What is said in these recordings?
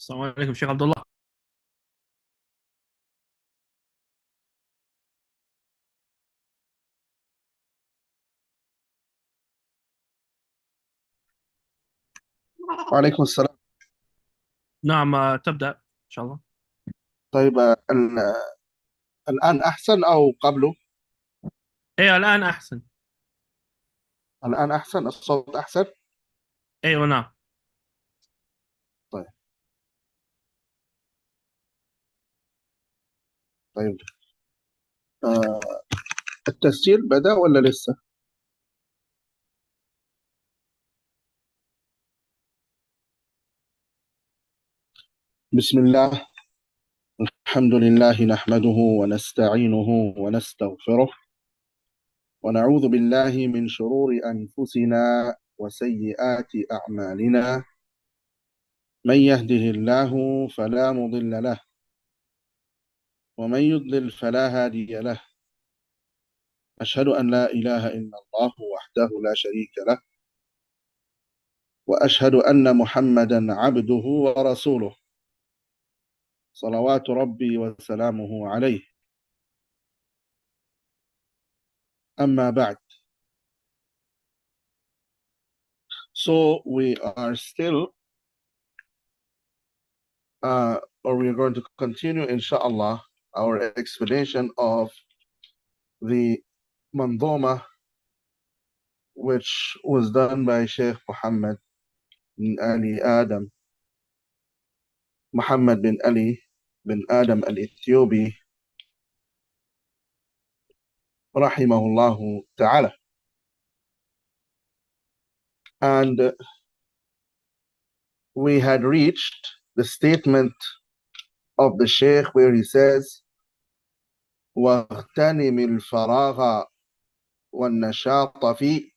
السلام عليكم شيخ عبد الله. وعليكم السلام. نعم، تبدأ إن شاء الله. طيب الآن أحسن أو قبله؟ إيه الآن أحسن. الآن أحسن، الصوت أحسن. أيوة نعم. طيب طيب آه التسجيل بدأ ولا لسه؟ بسم الله، الحمد لله نحمده ونستعينه ونستغفره ونعوذ بالله من شرور أنفسنا وسيئات أعمالنا. من يهده الله فلا مضل له ومن يضلل فلا هادي له. أشهد أن لا إله إلا الله وحده لا شريك له، وأشهد أن محمدا عبده ورسوله صلوات ربي وسلامه عليه. أما بعد. So we are still or we are going to continue inshallah our explanation of the Manzoma, which was done by Shaykh Muhammad Ali Adam, Muhammad bin Ali bin Adam al-Ityubi, rahimahullah ta'ala. And we had reached the statement of the Shaykh where he says, واغتنم الفراغ والنشاط في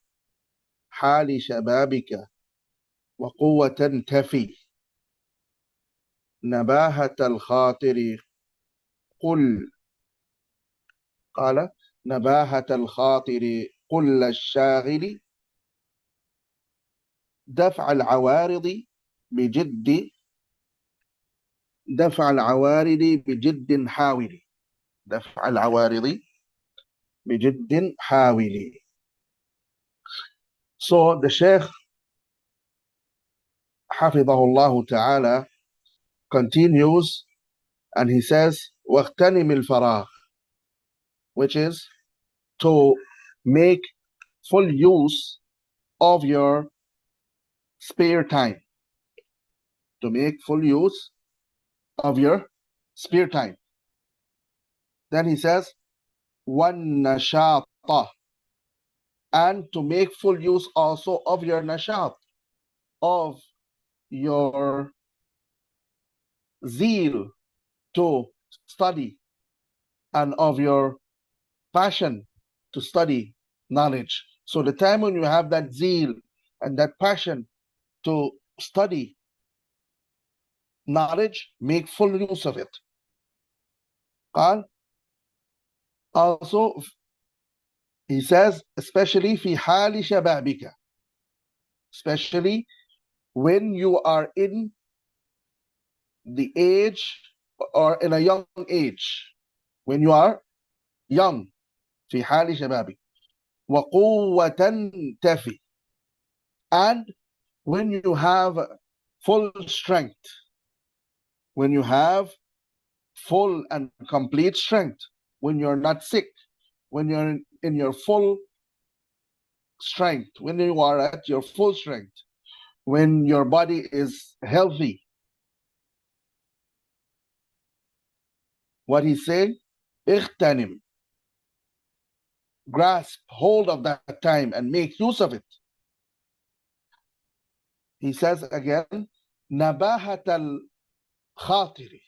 حال شبابك وقوة تفي نباهة الخاطر قال نباهة الخاطر قل الشاغل دفع العوارض بجد حاول دفع العوارض بجد حاول. So the Shaykh حفظه ta'ala continues and he says واغتنم الفراغ, which is to make full use of your spare time. To make full use of your spare time. Then he says وَالنَّشَاطَ, and to make full use also of your nashat, of your zeal to study and of your passion to study knowledge. So the time when you have that zeal and that passion to study knowledge, make full use of it. Also, he says, especially fi hali shababika, especially when you are in the age or in a young age, when you are young, fi hali shababik, wa quwwatan tafi, and when you have full strength, when you have full and complete strength, when you're not sick, when you're in your full strength, when you are at your full strength, when your body is healthy. What he's saying, اغتنم, grasp hold of that time and make use of it. He says again, نباهة الخاطر,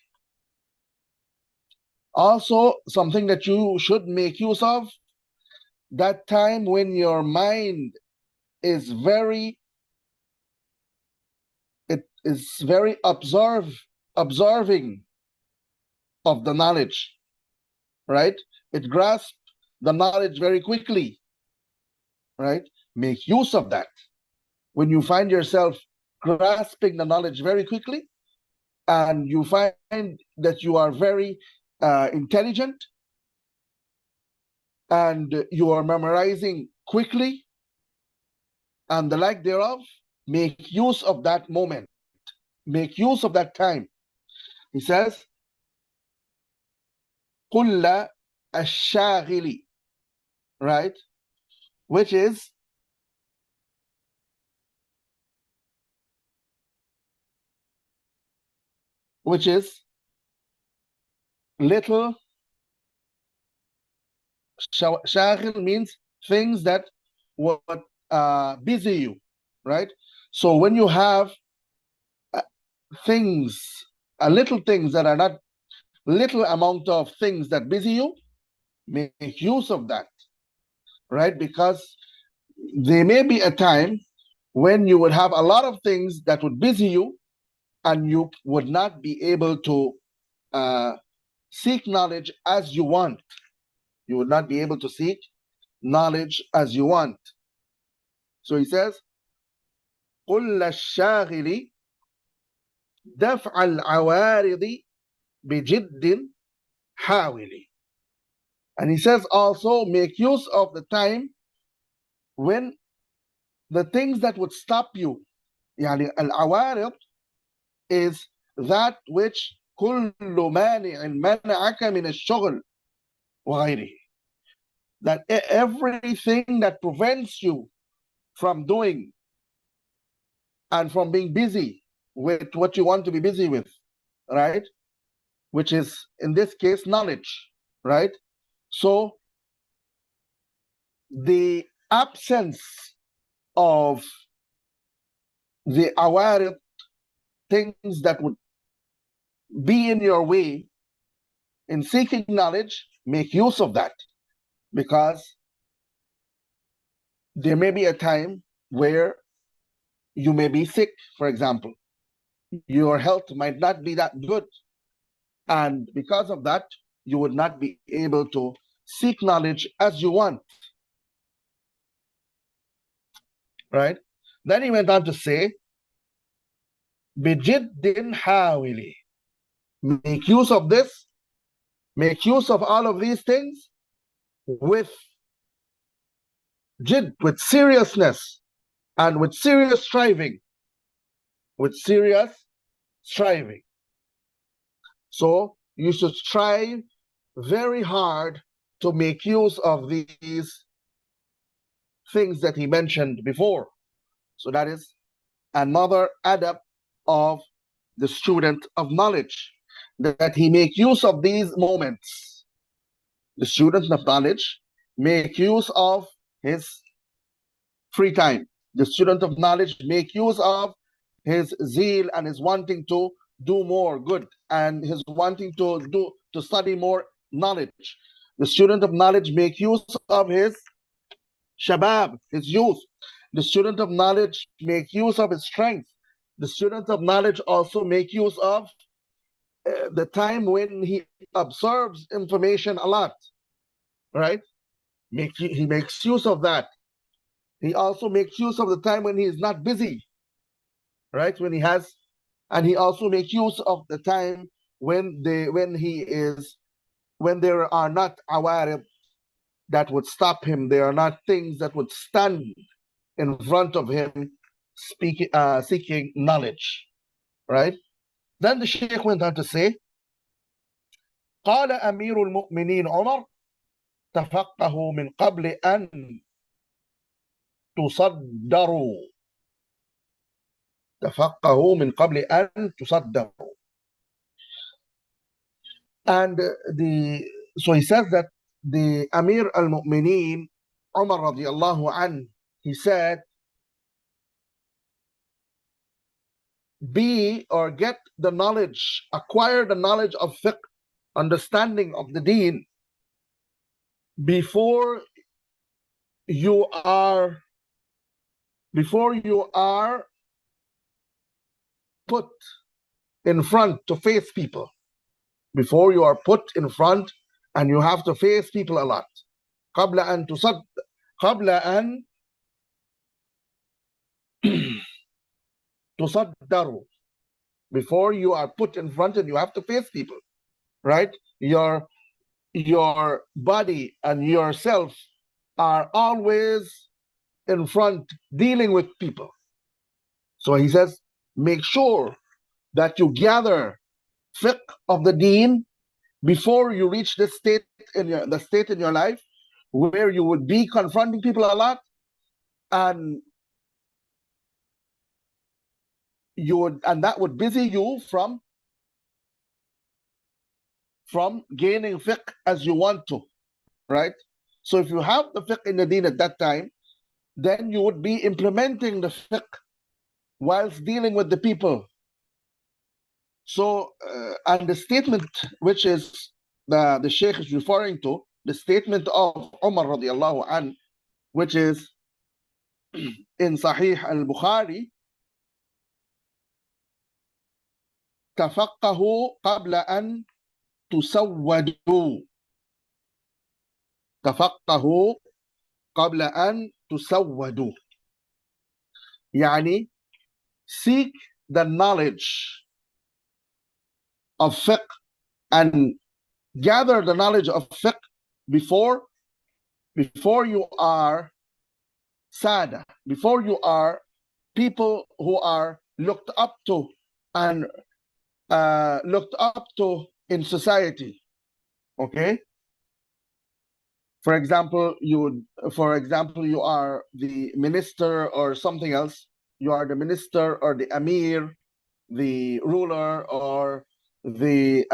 also something that you should make use of, that time when your mind is very observing of the knowledge, right? It grasps the knowledge very quickly, right? Make use of that. When you find yourself grasping the knowledge very quickly, and you find that you are very intelligent and you are memorizing quickly and the like thereof, make use of that moment. Make use of that time. He says, قُلَّ الشَّاغِلِ, right? Which is little. Shaghil means things that would busy you, right? So when you have things, little things that are not little amount of things that busy you, make use of that, right? Because there may be a time when you would have a lot of things that would busy you and you would not be able to seek knowledge as you want. You would not be able to seek knowledge as you want. So he says, قُلَّ الشَّاغِلِ دَفْعَ الْعَوَارِضِ بِجِدٍّ حَاوِلِ. And he says also, make use of the time when the things that would stop you, يعني العوارض is that which كل مانع منعك من الشغل وغيره. That everything that prevents you from doing and from being busy with what you want to be busy with, right? Which is, in this case, knowledge, right? So the absence of the awarid, things that would be in your way in seeking knowledge, make use of that, because there may be a time where you may be sick, for example. Your health might not be that good, and because of that, you would not be able to seek knowledge as you want, right? Then he went on to say, بِجِدٍّ حَاوِلِ. Make use of this, make use of all of these things with jid, with seriousness, and with serious striving. With serious striving. So you should strive very hard to make use of these things that he mentioned before. So that is another adab of the student of knowledge, that he make use of these moments. The student of knowledge make use of his free time. The student of knowledge make use of his zeal and his wanting to do more good and his wanting to study more knowledge. The student of knowledge make use of his shabab, his youth. The student of knowledge make use of his strength. The student of knowledge also make use of the time when he observes information a lot, right? He makes use of that. He also makes use of the time when he is not busy, right? When he has, and he also makes use of the time when there are not awarib that would stop him. There are not things that would stand in front of him seeking knowledge, right? Then the Shaykh went on to say, قال أمير المؤمنين عمر تفقهوا من قبل أن تصدروا. تفقهوا من قبل أن تصدروا. And so he says that the Amir al-Mu'mineen, Umar radiallahu an, he said, be or get the knowledge, acquire the knowledge of fiqh, understanding of the deen, before you are put in front to face people. Before you are put in front and you have to face people a lot. قبل أن تصدروا. before you are put in front and you have to face people, right? Your body and yourself are always in front dealing with people. So he says, make sure that you gather fiqh of the deen before you reach this state in the state in your life where you would be confronting people a lot, and that would busy you from gaining fiqh as you want to, right? So if you have the fiqh in the deen at that time, then you would be implementing the fiqh whilst dealing with the people. So, and the statement which is the Shaykh is referring to, the statement of Umar radiallahu an, which is in Sahih al-Bukhari, تفقهوا قبل أن تسودوا. تفقهوا قبل أن تسودوا. يعني seek the knowledge of fiqh and gather the knowledge of fiqh before you are sada, before you are people who are looked up to and looked up to in society. Okay, for example, you are the minister or something else. You are the minister or the amir, the ruler, or the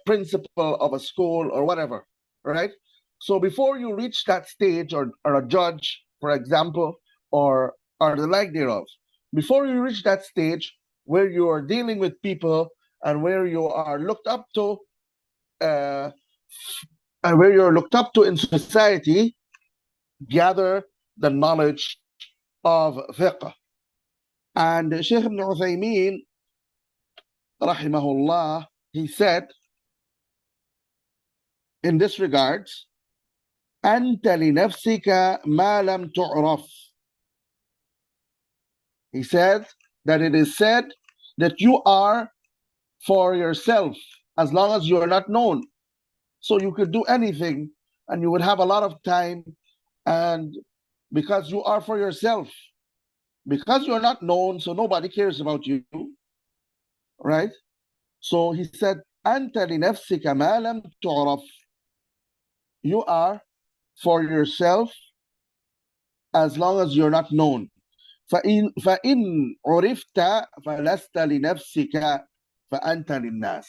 principal of a school or whatever, right? So before you reach that stage, or a judge, for example, or the like thereof, before you reach that stage where you are dealing with people and where you are looked up to, and where you're looked up to in society, gather the knowledge of fiqh. And Shaykh Ibn Uthaymeen, rahimahullah, he said in this regards, أنت لنفسك ما لم تعرف. He said that it is said that you are for yourself as long as you are not known. So you could do anything and you would have a lot of time, and because you are for yourself, because you're not known, so nobody cares about you, right? So he said, أنت لنفسك ما لم تعرف. You are for yourself as long as you're not known. فإن عرفت فلست لنفسك فأنت للناس.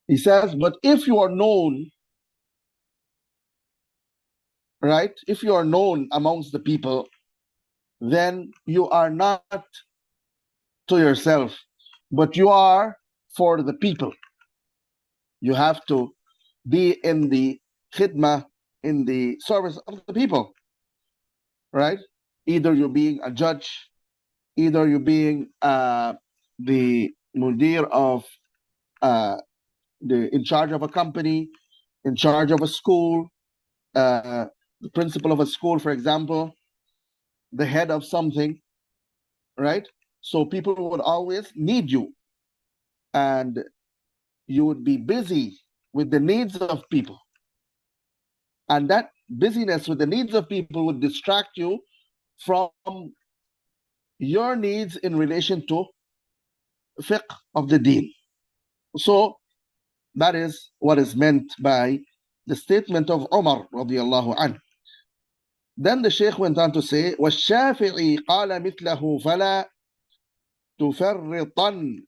He says, but if you are known, right? If you are known amongst the people, then you are not to yourself, but you are for the people. You have to be in the khidmah, in the service of the people, right? Either you're being a judge, either you're being the mudir of in charge of a company, in charge of a school, the principal of a school, for example, the head of something, right? So people would always need you, and you would be busy with the needs of people. And that busyness with the needs of people would distract you from your needs in relation to fiqh of the deen. So that is what is meant by the statement of Umar radiallahu anhu. Then the Shaykh went on to say, وَالشَّافِعِي قَالَ مِثْلَهُ فَلَا تُفَرِّطًا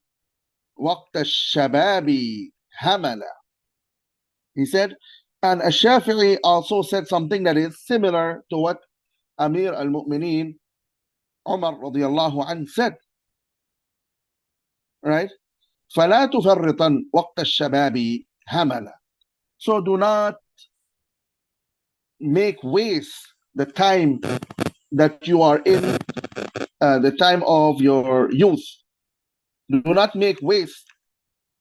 وَقْتَ الشَّبَابِ هَمَلًا. He said, and Ash-Shafi'i also said something that is similar to what Amir al-Mu'mineen Umar radiallahu anhu said, right? فَلَا تُفَرِّطًا وَقْتَ الشَّبَابِ هَمَلًا. So do not make waste the time that you are in, the time of your youth. Do not make waste.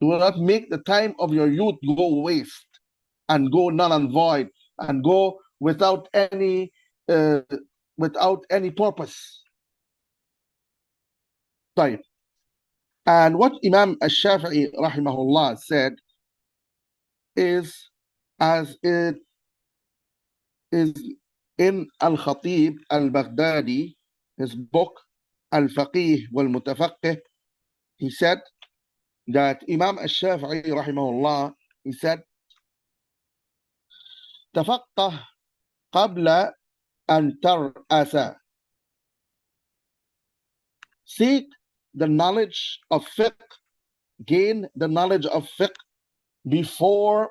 Do not make the time of your youth go waste and go null and void and go without any purpose. طيب. And what Imam al-Shafi'i rahimahullah said is, as it is in al-Khatib al-Baghdadi, his book al-Faqih wal-Mutafaqqih, he said that Imam al-Shafi'i rahimahullah, he said, تفقه قبل أن ترأس. Seek the knowledge of fiqh, gain the knowledge of fiqh before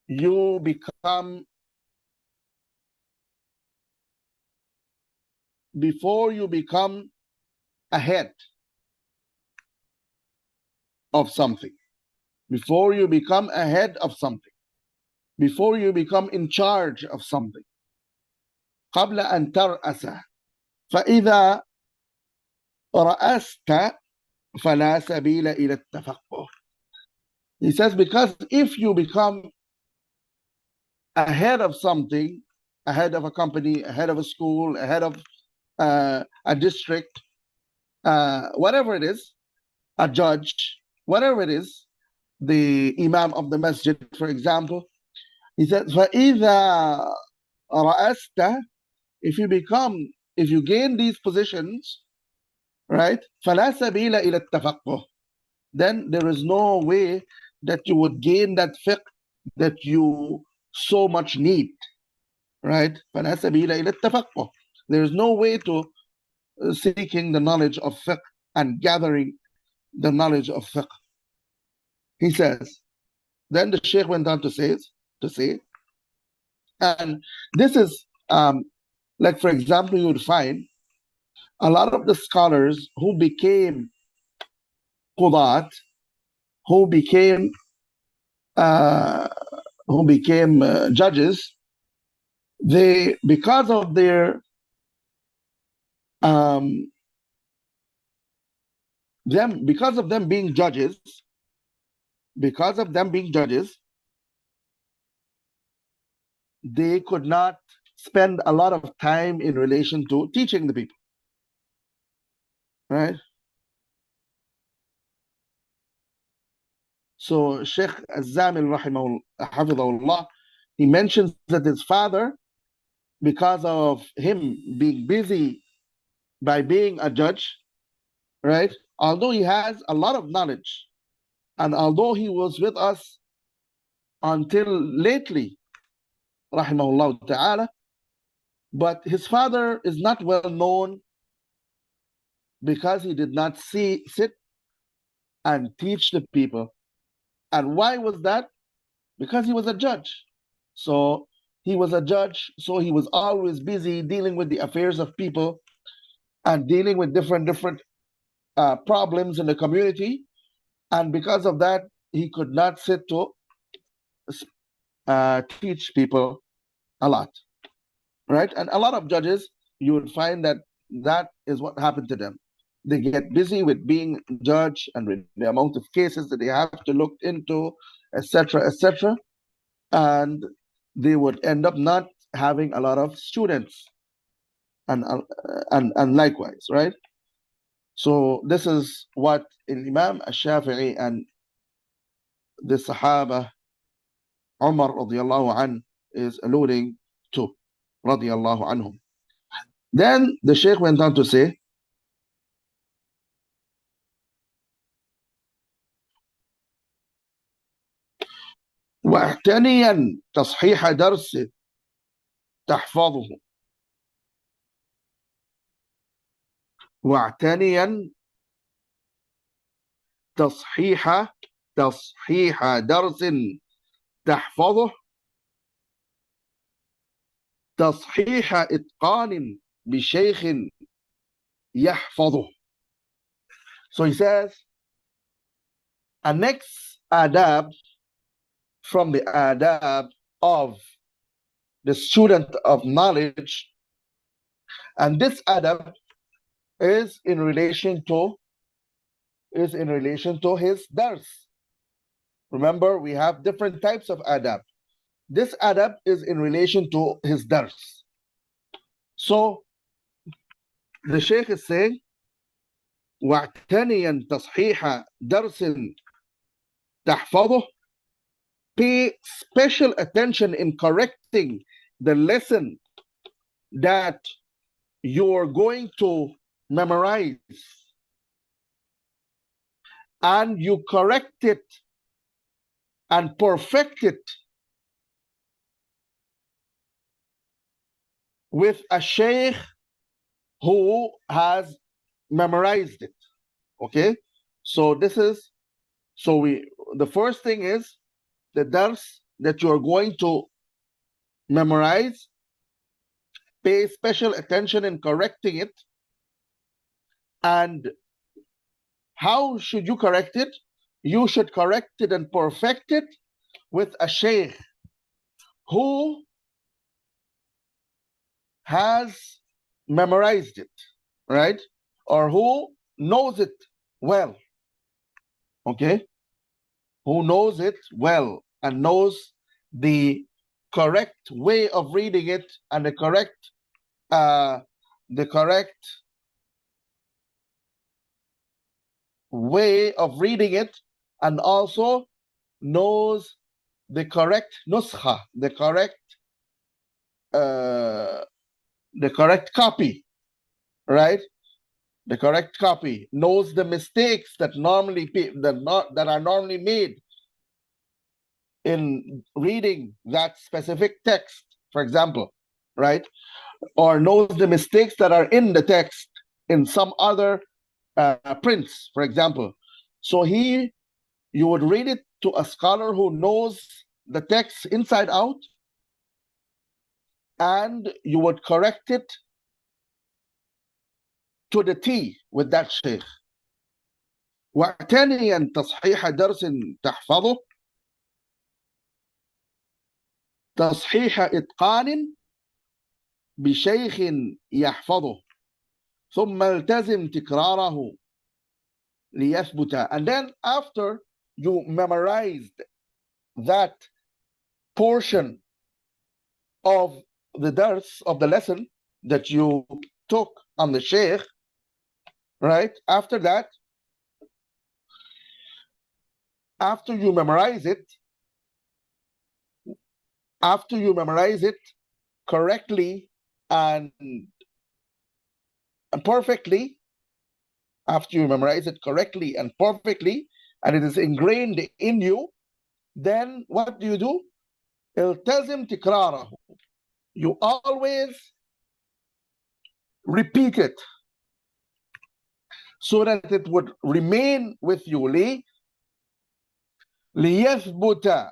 you become ahead of something. Before you become ahead of something. Before you become in charge of something. قبل أن ترأس. فإذا رأست فلا سبيل إلى التفقه. He says, because if you become ahead of something, ahead of a company, ahead of a school, ahead of a district, whatever it is, a judge, whatever it is, the imam of the masjid, for example, he says, فَإِذَا رَأَسْتَ, if you gain these positions, right, فَلَا سَبِيلَ إِلَى التَّفَقُّهِ, then there is no way that you would gain that fiqh that you so much need, right? فَلَا سَبِيلَ إِلَى التَّفَقُّهِ. There is no way to seeking the knowledge of fiqh and gathering the knowledge of fiqh. He says, then the Shaykh went on to say, and this is, like for example, you would find a lot of the scholars who became qudat, who became judges, they, because of their because of them being judges, they could not spend a lot of time in relation to teaching the people, right? So Shaykh al-Zamil رحمه hafidhahullah, he mentions that his father, because of him being busy by being a judge, right, although he has a lot of knowledge, and although he was with us until lately, rahimahullah ta'ala, but his father is not well known because he did not sit and teach the people. And why was that? Because he was a judge. So he was a judge, so he was always busy dealing with the affairs of people and dealing with different problems in the community. And because of that, he could not sit to teach people a lot, right? And a lot of judges, you would find that that is what happened to them. They get busy with being judge and with the amount of cases that they have to look into, etc., etc., and they would end up not having a lot of students, and likewise, right? So this is what Imam al-Shafi'i and the Sahaba Umar radiallahu anh is alluding to, radiallahu anhum. Then the Shaykh went on to say, واعتنيا تصحيح درس تحفظه. واعتنيا تصحيح درس تحفظه. تصحيح إتقان بشيخ يحفظه. So he says, a next adab from the adab of the student of knowledge, and this adab is in relation to his dars. Remember, we have different types of adab. This adab is in relation to his dars. So the Shaykh is saying واعتنيا تصحيح درس تحفظه. Pay special attention in correcting the lesson that you're going to memorize, and you correct it and perfect it with a shaykh who has memorized it. Okay, so this is, the first thing is the dars that you are going to memorize, pay special attention in correcting it. And how should you correct it? You should correct it and perfect it with a shaykh who has memorized it, right? Or who knows it well, okay? Who knows it well and knows the correct way of reading it and the correct way of reading it, and also knows the correct nuskha, the correct copy, right? The correct copy, knows the mistakes that are normally made in reading that specific text, for example, right? Or knows the mistakes that are in the text in some other prints, for example. So you would read it to a scholar who knows the text inside out, and you would correct it to the T with that sheikh. واعتنيا تصحيح درس تحفظه، تصحيح إتقان بشيخ يحفظه، ثم التزم تكراره ليثبت. And then after you memorized that portion of the dars, of the lesson that you took on the sheikh, right? After that, after you memorize it correctly and perfectly, after you memorize it correctly and perfectly, and it is ingrained in you, then what do? التزم تكراره. You always repeat it so that it would remain with you. ليثبت,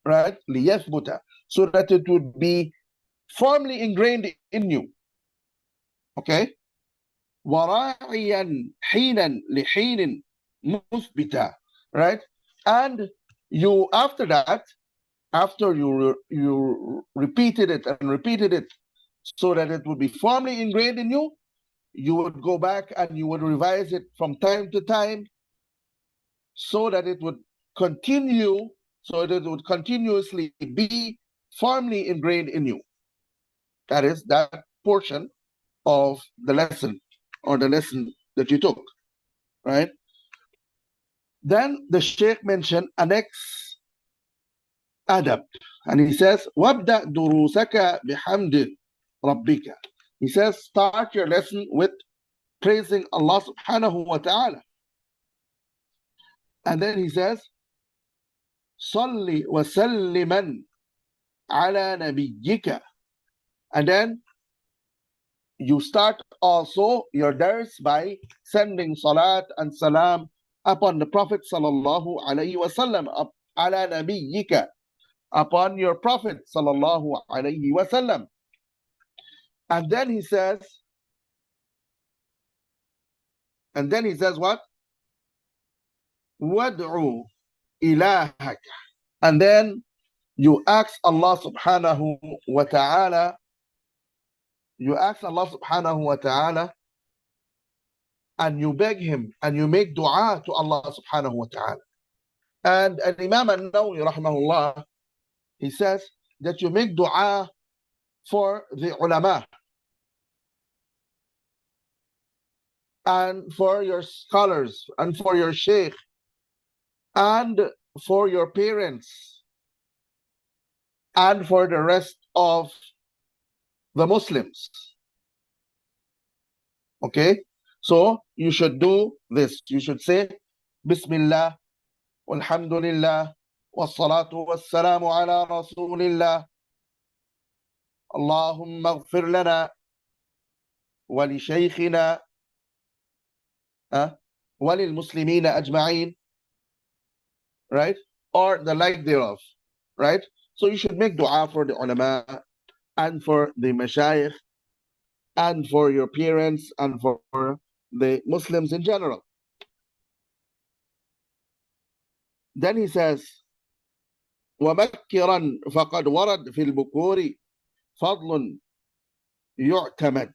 right? ليثبت, so that it would be firmly ingrained in you. Okay? وراعيا حينا لحين مثبتا, right? And you, after that, after you repeated it and repeated it so that it would be firmly ingrained in you, you would go back and you would revise it from time to time so that it would continue, so that it would continuously be firmly ingrained in you. That is that portion of the lesson, or the lesson that you took, right? Then the Sheikh mentioned a next adab, and he says, وَابْدَأْ دُرُوسَكَ بِحَمْدِ رَبِّكَ. He says, start your lesson with praising Allah subhanahu wa ta'ala. And then he says, صَلِّ وَسَلِّمًا عَلَى نَبِيِّكَ. And then you start also your dars by sending salat and salam upon the Prophet sallallahu alayhi wasallam, ala nabiyyika, upon your Prophet sallallahu alayhi wasallam. And then he says what? وَادْعُوا إِلَهَكَ. And then you ask Allah subhanahu wa ta'ala, and you beg him and you make dua to Allah subhanahu wa ta'ala. And Imam an-Nawawi rahmahullah, he says that you make dua for the ulama. and for your scholars, and for your sheikh, and for your parents, and for the rest of the Muslims. Okay? So you should do this. You should say, Bismillah, walhamdulillah, wassalatu wassalamu ala rasulillah, Allahumma ghfir lana, wa li shaykhina, wa lil muslimina ajma'in, right? Or the like thereof, right? So you should make dua for the ulama, and for the mashayikh, and for your parents, and for the Muslims in general. Then he says, وَمَكِّرًا فَقَدْ وَرَدْ فِي الْبُكُورِ فَضْلٌ يُعْتَمَدْ.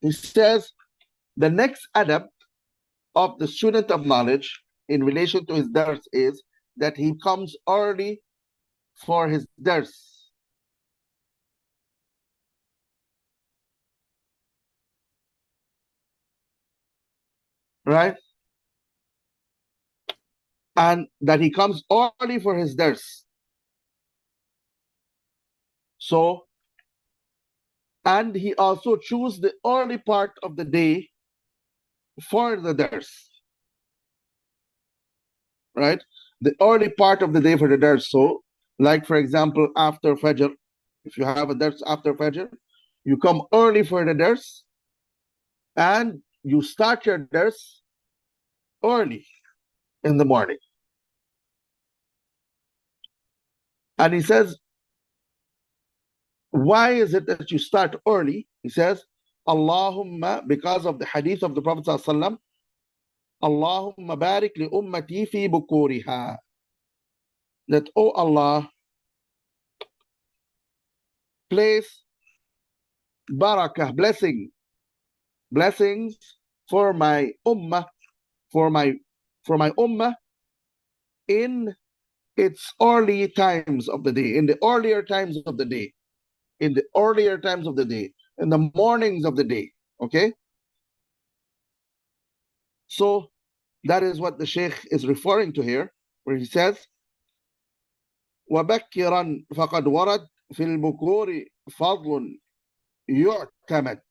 He says, the next adab of the student of knowledge in relation to his dars is that he comes early for his dars. Right? And that he comes early for his dars. So, and he also chooses the early part of the day for the dars. Right? The early part of the day for the dars. So, like for example, after Fajr, if you have a dars after Fajr, you come early for the dars, and you start your dars early in the morning. And he says, why is it that you start early? He says, Allahumma, because of the hadith of the Prophet ﷺ, Allahumma barik li ummati fi bukuriha. That, oh Allah, place barakah, blessings for my ummah, for my ummah in its early times of the day, in the earlier times of the day, in the earlier times of the day, in the mornings of the day. Okay? So that is what the Shaykh is referring to here, where he says, وَبَكِّرًا فَقَدْ وَرَدْ فِي الْبُكُورِ فَضْلٌ يُعْتَمَدْ.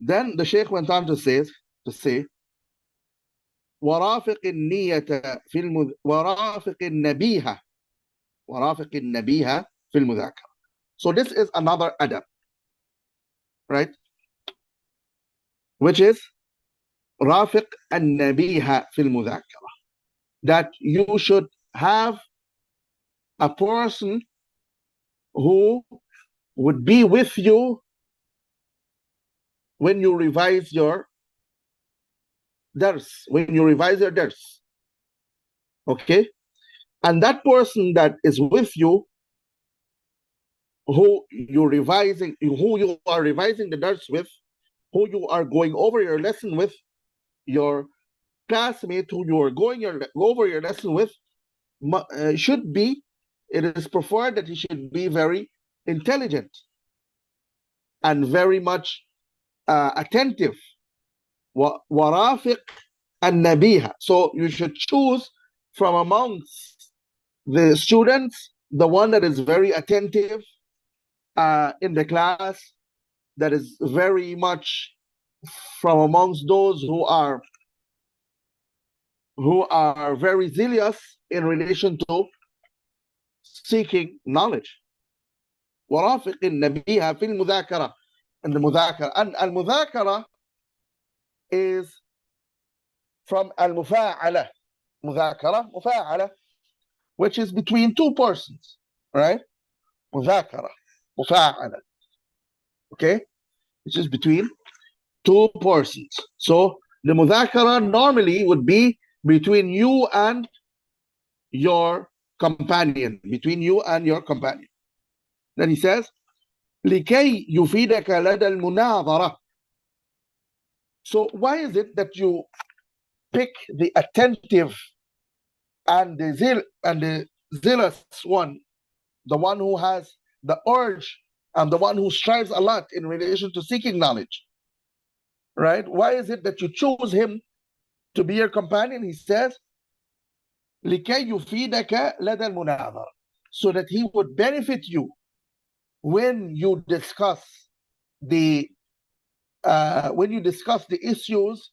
Then the Shaykh went on to say, ورافق النية في ورافق النبيهة في المذاكرة. So this is another adab, right? Which is رافق النبيهة في المذاكرة. That you should have a person who would be with you when you revise your dars, okay? And that person that is with you, who you are revising the dars with, who you are going over your lesson with, your classmate who you are going over your lesson with, should be, it is preferred that he should be very intelligent and very much attentive. وَرَافِقْ النَّبِيهَ. So you should choose from amongst the students the one that is very attentive in the class, that is very much from amongst those who are very zealous in relation to seeking knowledge. وَرَافِقِ النَّبِيهَ فِي الْمُذَاكَرَةِ. And the mudhakara. And al-mudhakara is from al-mufa'ala. Mufa'ala, which is between two persons, right? Mufa'ala. Okay? Which is between two persons. So the mudhakara normally would be between you and your companion. Then he says, لِكَيْ يُفِيدَكَ لَدَى الْمُنَاظَرَةِ. So why is it that you pick the attentive and the zealous one, the one who has the urge and the one who strives a lot in relation to seeking knowledge, right? Why is it that you choose him to be your companion? He says, لكي يفيدك لدى المناظرة, so that he would benefit you when you discuss the issues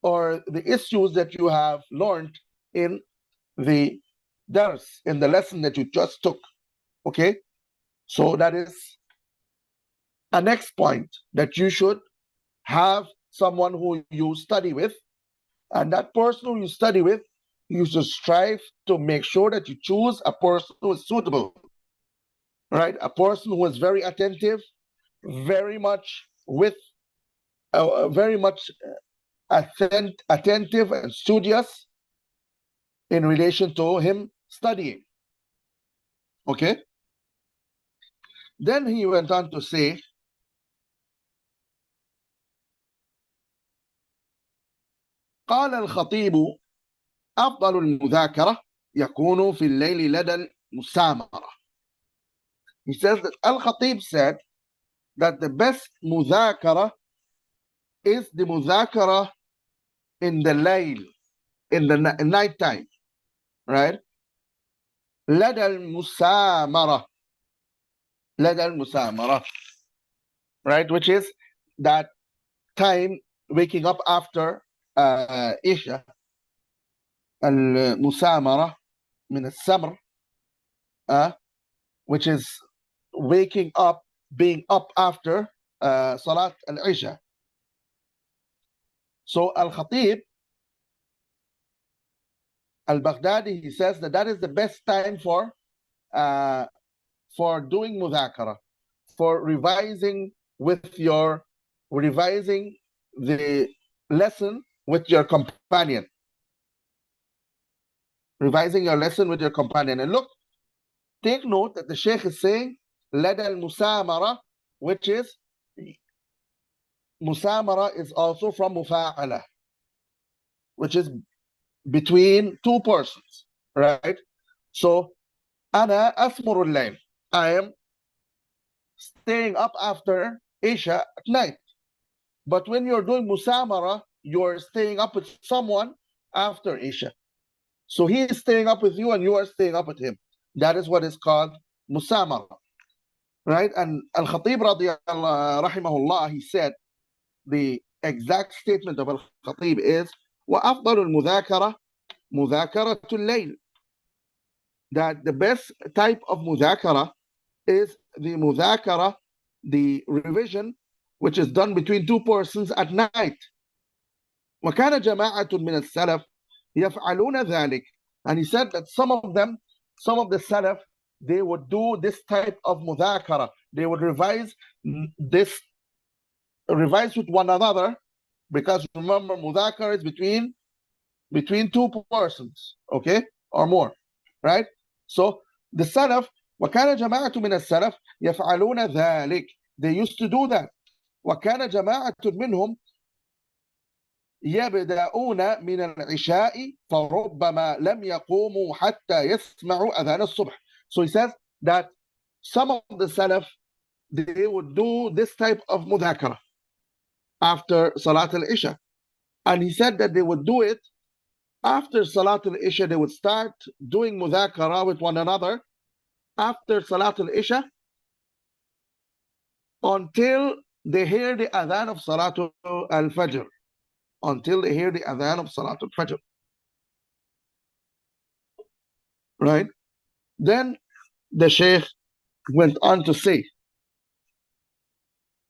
or the issues that you have learned in the dars, in the lesson that you just took. Okay, so that is a next point, that you should have someone who you study with, and that person who you study with, you should strive to make sure that you choose a person who is suitable, right? A person who is very attentive, very much attentive and studious in relation to him studying. Okay, then he went on to say, قال الخطيب أفضل المذاكرة يكون في الليل لدى المسامرة. He says that Al-Khatib said that the best mudhakara is the mudhakara in the layl, in the night time, right? لدى المسامرة, لدى المسامرة, right? Which is that time waking up after Isha. المسامرة من السمر, which is waking up, being up after Salat al-Isha. So Al-Khatib al-Baghdadi, he says that that is the best time for doing mudhakara, for revising the lesson with your companion. Revising your lesson with your companion. And look, take note that the Shaykh is saying لدى المسامرة, which is musamara is also from mufa'ala, which is between two persons, right? So أنا أثمر الليل, I am staying up after Isha at night. But when you're doing musamara, you're staying up with someone after Isha. So he is staying up with you and you are staying up with him. That is what is called musamara, right? And Al-Khatib rahimahullah, he said, the exact statement of Al-Khatib is وَأَفْضَلُ الْمُذَاكَرَةِ مُذَاكَرَةُ اللَّيْلِ, that the best type of mudhakara is the mudhakara, the revision, which is done between two persons at night. وَكَانَ جَمَاعَةٌ مِنَ السَّلَفِ يَفْعَلُونَ ذَلِكَ. And he said that some of the Salaf, they would do this type of mudhakara. They would revise with one another, because remember, mudhakara is between two persons, okay, or more, right? So the Salaf, وَكَانَ جَمَاعَةٌ مِنَ السَّلَفِ يَفْعَلُونَ ذَلِكَ, they used to do that. وَكَانَ جَمَاعَةٌ مِنْهُمْ يبدأون من العشاء فربما لم يقوموا حتى يسمعوا أذان الصبح. So he says that some of the Salaf, they would do this type of mudhakara after Salat al-Isha. And he said that they would do it after Salat al-Isha. They would start doing mudhakara with one another after Salat al-Isha until they hear the adhan of Salat al-Fajr. Until they hear the adhan of Salat al-Fajr. Right? Then the Shaykh went on to say,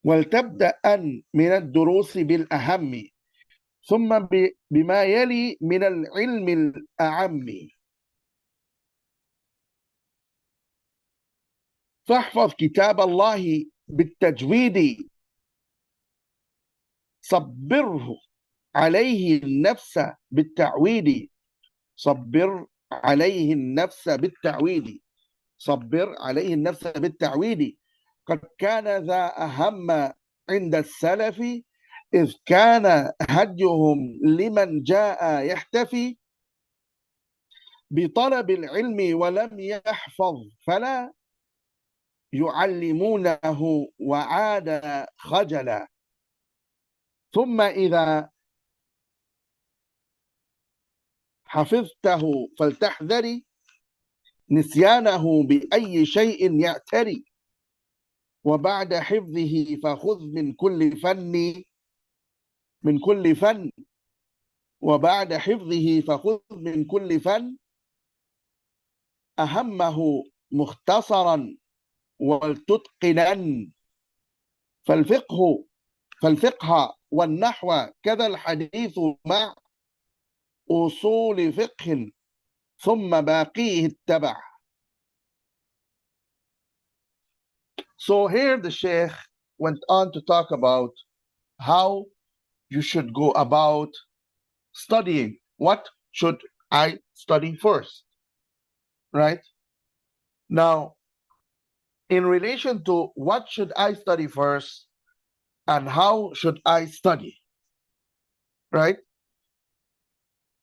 وَلْتَبْدَأً مِنَ الدُّرُوسِ بِالْأَهَمِّ ثُمَّ بما يلي من العلم الأعم فاحفظ كتاب الله بالتجويد صبره عليه النفس بالتعويد صبر عليه النفس بالتعويد صبر عليه النفس بالتعويد قد كان ذا أهم عند السلف إذ كان هديهم لمن جاء يحتفي بطلب العلم ولم يحفظ فلا يعلمونه وعاد خجلا ثم إذا حفظته فلتحذري نسيانه بأي شيء يعتري وبعد حفظه فخذ من كل فن وبعد حفظه فخذ من كل فن أهمه مختصرا ولتتقنن فالفقه والنحو كذا الحديث مع أصول فقه ثم باقيه اتبع. So here the Shaykh went on to talk about how you should go about studying. What should I study first? Right? Now, in relation to what should I study first and how should I study? Right?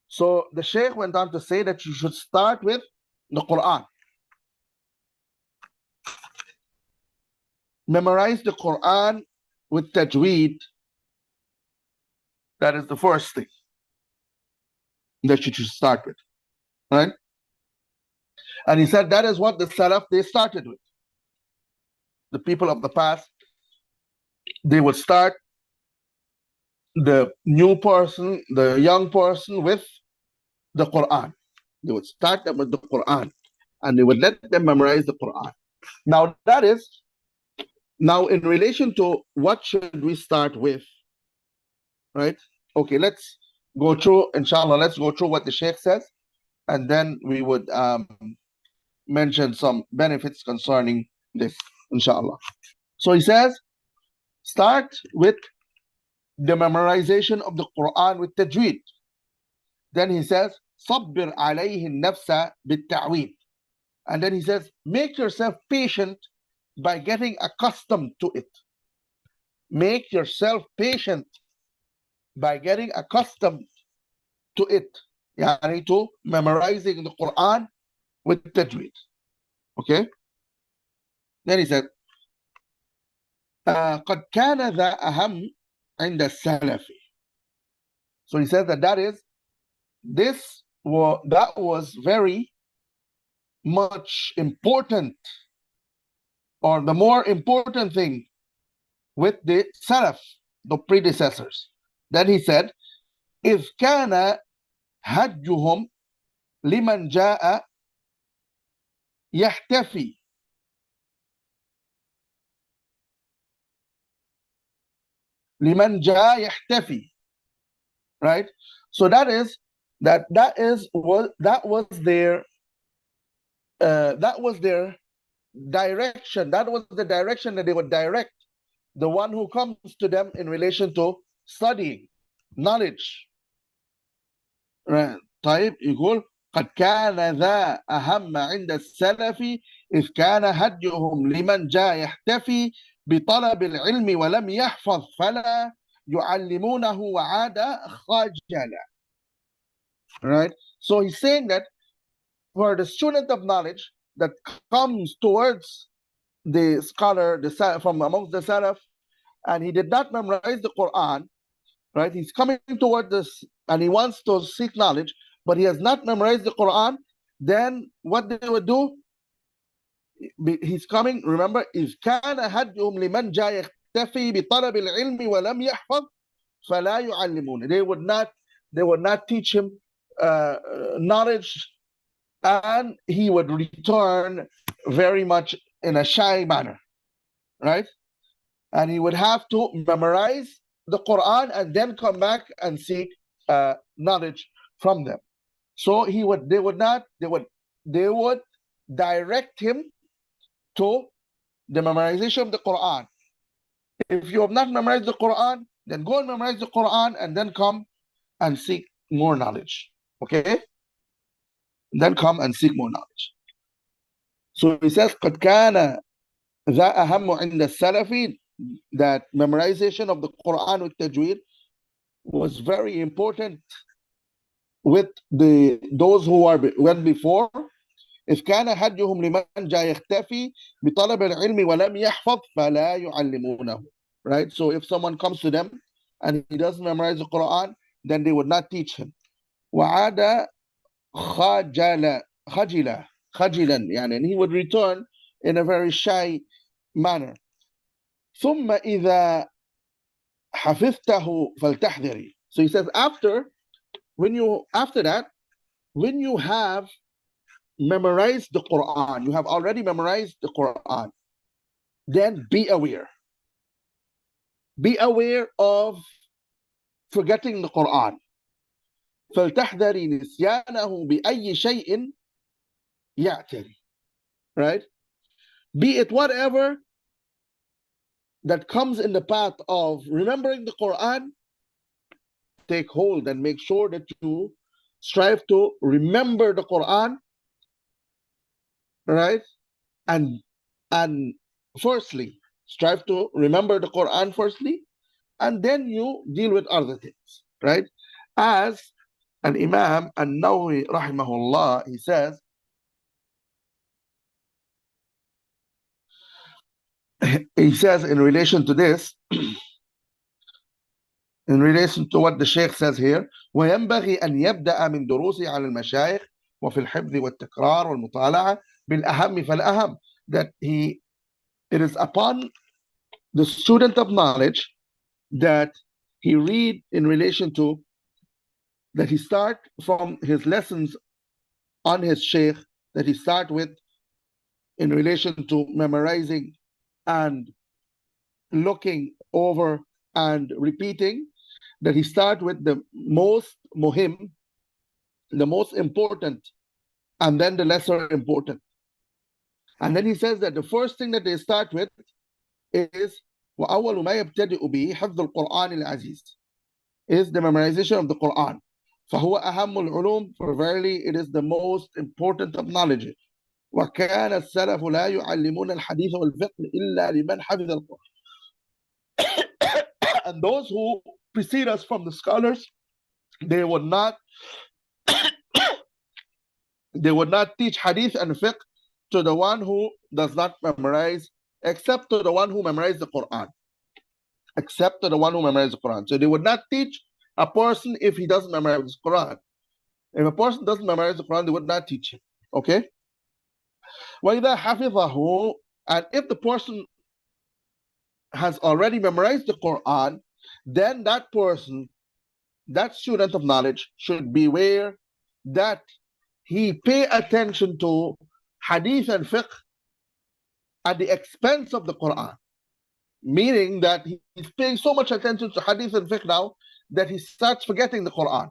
So the Shaykh went on to say that you should start with the Quran. Memorize the Quran with tajweed. That is the first thing that you should start with. Right? And he said that is what the Salaf, they started with. The people of the past, they would start the new person, the young person with the Quran. They would start them with the Quran and they would let them memorize the Quran. Now that is, now in relation to what should we start with, right? Okay, let's go through, inshallah, let's go through what the Shaykh says and then we would mention some benefits concerning this, inshallah. So he says, start with the memorization of the Quran with tajweed. Then he says, صبر عليه النفس بالتعويد. And then he says, make yourself patient by getting accustomed to it. Make yourself patient by getting accustomed to it. يعني to memorizing the Quran with tajweed. Okay? Then he said, قد كان ذا أهم عند السلف. So he says that that was very much important, or the more important thing with the Salaf, the predecessors. Then he said, إذ كان هديهم لمن جاء يحتفي. لمن جاء يحتفي. Right? So that was their direction. That was the direction that they would direct the one who comes to them in relation to studying knowledge. Right. طيب يقول قد كان ذا أهم عند السلف إذ كان هديهم لمن جاء يحتفي بطلب العلم ولم يحفظ فلا يعلمونه وعاد خجلا. Right? So he's saying that for the student of knowledge that comes towards the scholar, from amongst the Salaf, and he did not memorize the Quran, right? He's coming toward this and he wants to seek knowledge, but he has not memorized the Quran. Then what they would do? He's coming. Remember, إذ كان هديهم لمن جاء يختفي بطلب العلم ولم يحفظ فلا يعلمون. They would not teach him knowledge, and he would return very much in a shy manner, right? And he would have to memorize the Quran and then come back and seek knowledge from them. So they would direct him to the memorization of the Quran. If you have not memorized the Quran, then go and memorize the Quran and then come and seek more knowledge. Okay? Then come and seek more knowledge. So he says, قد كان ذا أهم عند السلف, that memorization of the Quran with tajweed was very important with those who went before. إذ كان هديهم لمن جاء يختفي بطلب العلم ولم يحفظ فلا يعلمونه. Right? So if someone comes to them and he doesn't memorize the Quran, then they would not teach him. وعاد خجلا يعني, and he would return in a very shy manner. ثم إذا حفظته فلتحذري. So he says after that, when you have memorized the Quran, you have already memorized the Quran, then be aware. Be aware of forgetting the Quran. فلتحذري نسيانه بأي شيء يعتري. Right? Be it whatever that comes in the path of remembering the Quran, take hold and make sure that you strive to remember the Quran, right? And firstly, strive to remember the Quran firstly, and then you deal with other things, right? As an Imam an-Nawawi rahimahullah, he says, in relation to this, in relation to what the Shaykh says here, وينبغي أن يبدأ من دروسه على المشايخ وفي الحفظ والتكرار والمطالعة بالأهم فالأهم, that it is upon the student of knowledge that he read in relation to, that he start from his lessons on his Shaykh, that he start with in relation to memorizing and looking over and repeating, that he start with the most muhim, the most important, and then the lesser important. And then he says that the first thing that they start with is وَأَوَّلُ مَا يَبْتَدِئُ بِهِ حَفْظُ الْقُرْآنِ الْعَزِيزِ, is the memorization of the Quran. فَهُوَ أَهَمُّ الْعُلُومِ, for verily it is the most important of knowledge. وَكَانَ السَّلَفُ لَا يُعَلِّمُونَ الْحَدِيثَ وَالْفِقْهَ إِلَّا لِمَنْ حَفِظَ الْقُرْآنِ. And those who precede us from the scholars, they would not teach hadith and fiqh to the one who does not memorize, except to the one who memorized the Quran. Except to the one who memorized the Quran. So they would not teach a person if he doesn't memorize the Quran. If a person doesn't memorize the Quran, they would not teach him. Okay? وَإِذَا حَفِظَهُ, and if the person has already memorized the Quran, then that person, that student of knowledge, should beware that he pay attention to hadith and fiqh at the expense of the Quran. Meaning that he's paying so much attention to hadith and fiqh now that he starts forgetting the Quran.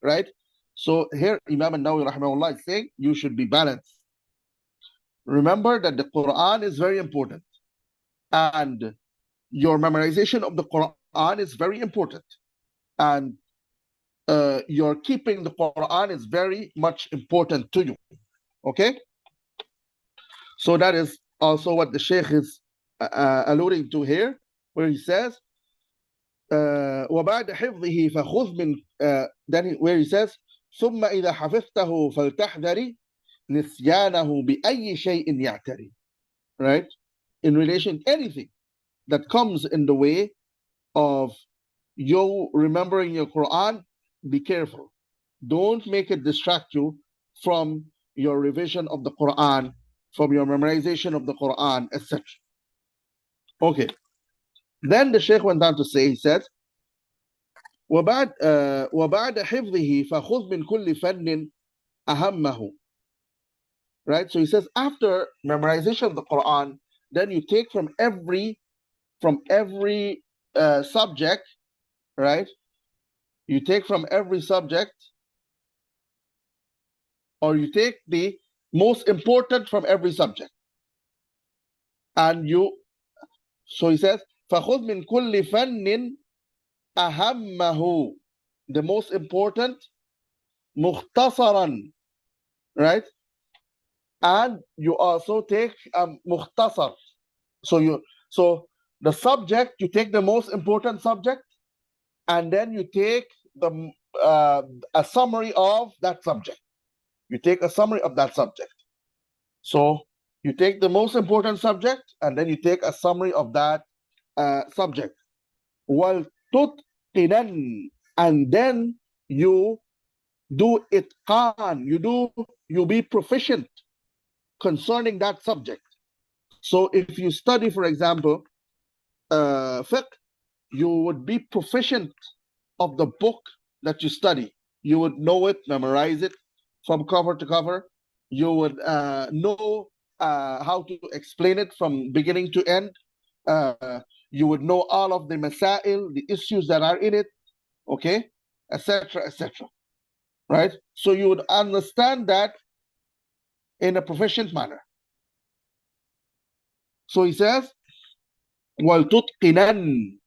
Right? So here Imam an-Nawawi rahimahullah is saying you should be balanced. Remember that the Quran is very important, and your memorization of the Quran is very important, and your keeping the Quran is very much important to you. Okay? So that is also what the Shaykh is alluding to here, where he says وَبَعْدَ حِفْظِهِ فَخُذْ مِنْ then where he says ثُمَّ إِذَا حَفِظْتَهُ فَلْتَحْذَرِ نِسْيَانَهُ بِأَيِّ شَيْءٍ يَعْتَرِي. Right? In relation to anything that comes in the way of you remembering your Quran, be careful. Don't make it distract you from your revision of the Quran, from your memorization of the Quran, etc. Okay. Then the Shaykh went on to say, he said, وَبَعْدَ حِفْظِهِ فَخُذْ مِنْ كُلِّ فَنٍّ أَهَمَّهُ. Right? So he says, after memorization of the Quran, then you take from every subject, right? You take from every subject, or you take the most important from every subject. And so he says, فَخُذْ مِنْ كُلِّ فَنٍّ أَهَمَّهُ, the most important, مُخْتَصَرًا, right? And you also take mukhtasar. So the subject, you take the most important subject, and then you take a summary of that subject. You take a summary of that subject. So you take the most important subject, and then you take a summary of that subject. وَالْتُتْقِنَنْ, and then you do itqan, you be proficient concerning that subject. So if you study, for example, fiqh, you would be proficient of the book that you study. You would know it, memorize it from cover to cover. You would know how to explain it from beginning to end. You would know all of the masail, the issues that are in it, okay, etc., etc. Right? So you would understand that in a proficient manner. So he says, وَالْتُتْقِنَنْ,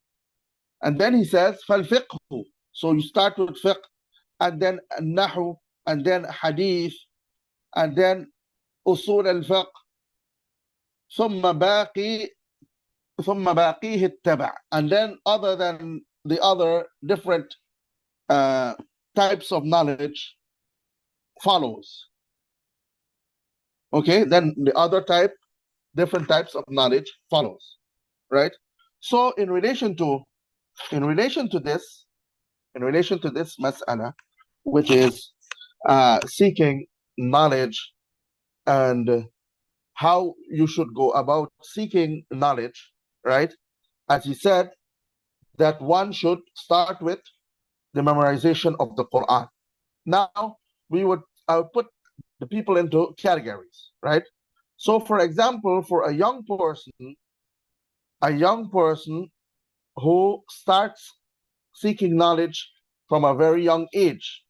and then he says, فَالْفِقْهُ. So you start with fiqh, and then nahu, and then hadith, and then usul al-fiqh, ثم باقيه التبع, and then other than the other different types of knowledge follows. Okay, then the other different types of knowledge follows, right? So in relation to this mas'ala, which is seeking knowledge and how you should go about seeking knowledge, right? As he said, that one should start with the memorization of the Quran. Now, I would put the people into categories, right? So, for example, for a young person who starts seeking knowledge from a very young age,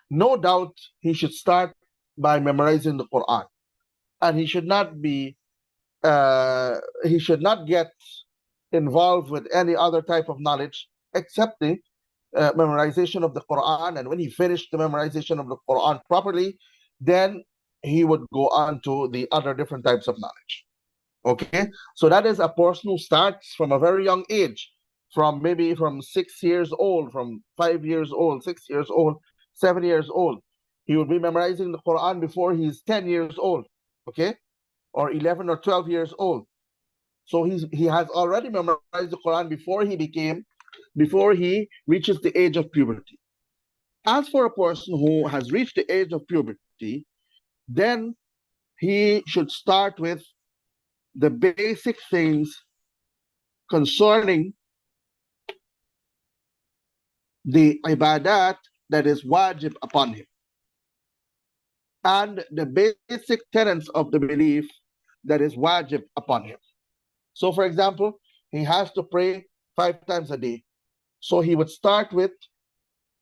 no doubt he should start by memorizing the Quran, and he should not get involved with any other type of knowledge except the memorization of the Quran. And when he finished the memorization of the Quran properly, then he would go on to the other different types of knowledge. Okay, so that is a person who starts from a very young age, from 6 years old, from 5 years old, 6 years old, 7 years old. He would be memorizing the Quran before he's 10 years old, okay, or 11 or 12 years old. So he has already memorized the Quran before he reaches the age of puberty. As for a person who has reached the age of puberty, then he should start with the basic things concerning the ibadat that is wajib upon him, and the basic tenets of the belief that is wajib upon him. So, for example, he has to pray 5 times a day. So he would start with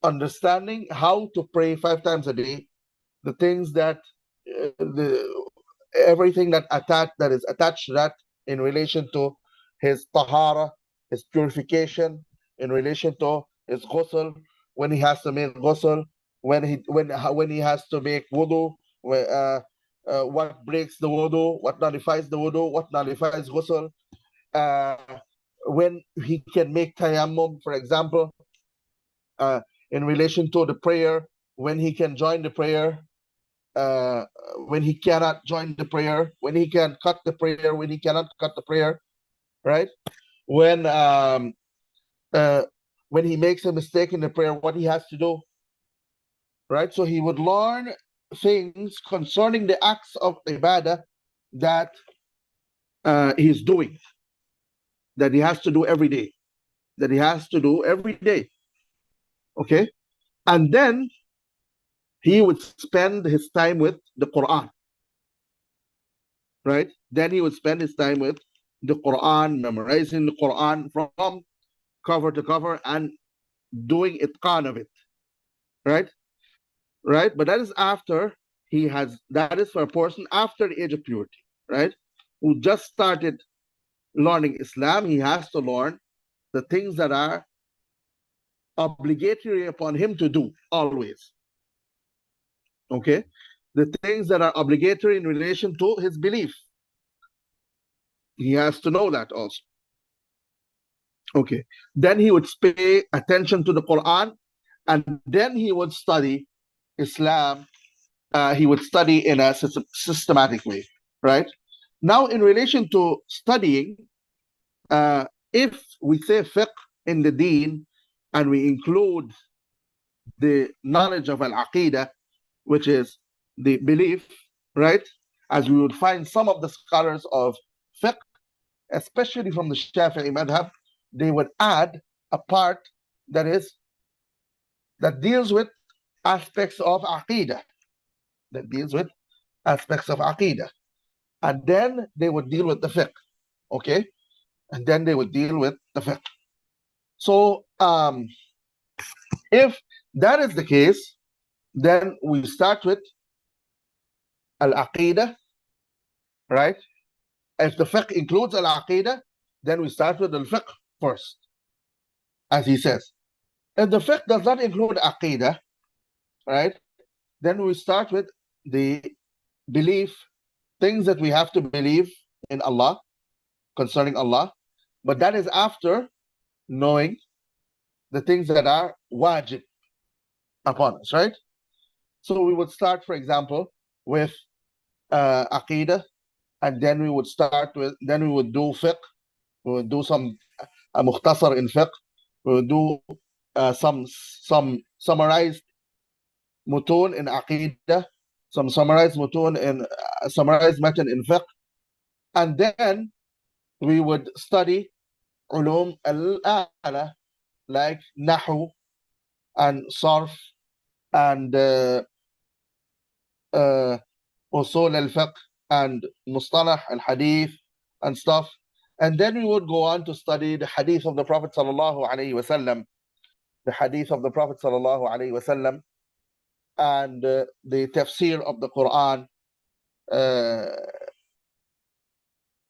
understanding how to pray 5 times a day, the things that everything that is attached to that in relation to his tahara, his purification, in relation to his ghusl, when he has to make ghusl, when he has to make wudu, what breaks the wudu, what nullifies the wudu, what nullifies ghusl, when he can make tayammum, for example, in relation to the prayer, when he can join the prayer, when he cannot join the prayer, when he can cut the prayer, when he cannot cut the prayer, right? When he makes a mistake in the prayer, what he has to do, right? So he would learn things concerning the acts of ibadah that he's doing, that he has to do every day, okay? And then he would spend his time with the Quran, right? Then he would spend his time with the Quran, memorizing the Quran from cover to cover and doing itqan of it, right? Right? But that is that is for a person after the age of purity, right? Who just started learning Islam. He has to learn the things that are obligatory upon him to do always. Okay? The things that are obligatory in relation to his belief. He has to know that also. Okay. Then he would pay attention to the Quran and then he would study Islam. He would study in a systematic way, right? Now, in relation to studying, if we say fiqh in the deen and we include the knowledge of al-aqidah, which is the belief, right? As we would find some of the scholars of fiqh, especially from the Shafi'i madhab, they would add a part that deals with aspects of aqidah, and then they would deal with the fiqh, okay? And then they would deal with the fiqh. So if that is the case, then we start with al-aqidah, right? If the fiqh includes al-aqidah, then we start with al-fiqh first, as he says. If the fiqh does not include aqidah, right, then we start with the belief, things that we have to believe in Allah, concerning Allah, but that is after knowing the things that are wajib upon us, right? So we would start, for example, with aqidah, and then we would do fiqh. We would do some mukhtasar in fiqh. We would do some summarized mutun in aqidah, some summarized mutun in summarized matan in fiqh, and then we would study ulum al-a'la like nahu and sarf and usul al-fiqh and mustalah al-hadith and stuff. And then we would go on to study the hadith of the Prophet sallallahu alaihi wasallam, and the tafsir of the Quran,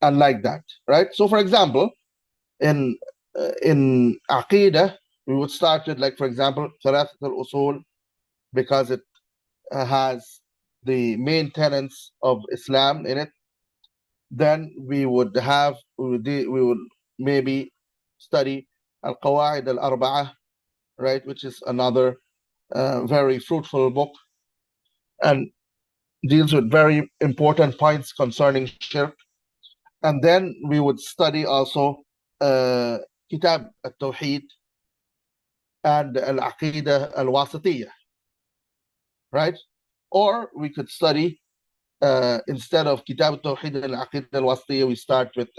and like that, right? So, for example, in aqidah, we would start with, like, for example, thalathat al-usul, because it has the main tenets of Islam in it. Then we would maybe study al-Qawaid al-Arba'ah, right, which is another very fruitful book and deals with very important points concerning shirk. And then we would study also Kitab al-Tawheed and al-Aqidah al-Wasitiyah, right? Or we could study, instead of Kitab al-Tawheed and al-Aqidah al-Wasitiyah, we start with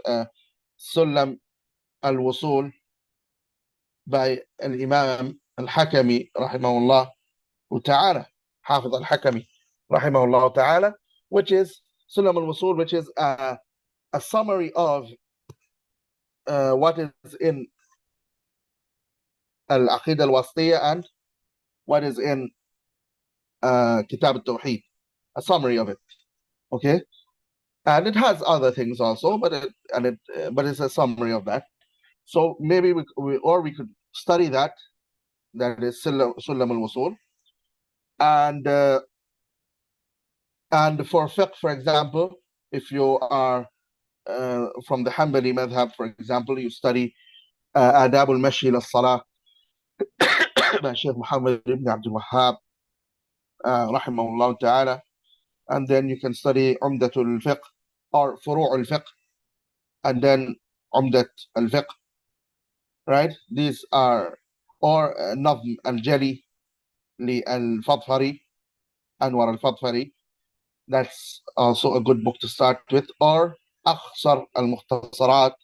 Sulam al-Wusul by al-Imam al-Hakami, rahimahullah ta'ala, Hafiz al-Hakami, rahimahullah ta'ala, which is Sulam al-Wusul, which is a summary of what is in al-Aqidah al-Wasitiyah and what is in Kitab al-Tawheed, a summary of it, okay? And it has other things also, but it's a summary of that. So maybe we could study that is Sulam al-Wusul. And for fiqh, for example, if you are from the Hanbali madhab, for example, you study Adab al-Mashi lis-Salah by Shaykh Muhammad Ali Adam, ta'ala. And then you can study Umdatul Fiqh or Furu'ul Fiqh, and then Umdat al-Fiqh, right? These are, or Nazm al-Jali li al-Fadfari, Anwar al-Fadfari. That's also a good book to start with. Or Akhsar al-Mukhtasarat,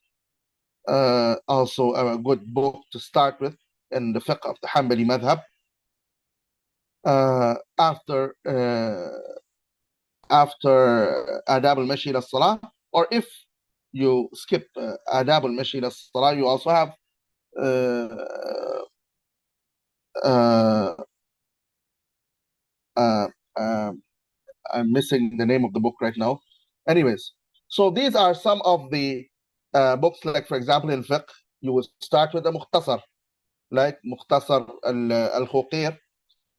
also a good book to start with in the fiqh of the Hanbali madhab. After Adab al-Mashi lis-Salah, or if you skip Adab al-Mashi lis-Salah, you also have I'm missing the name of the book right now. Anyways, so these are some of the books, like, for example, in fiqh, you will start with a mukhtasar, like Mukhtasar al-Khuqir,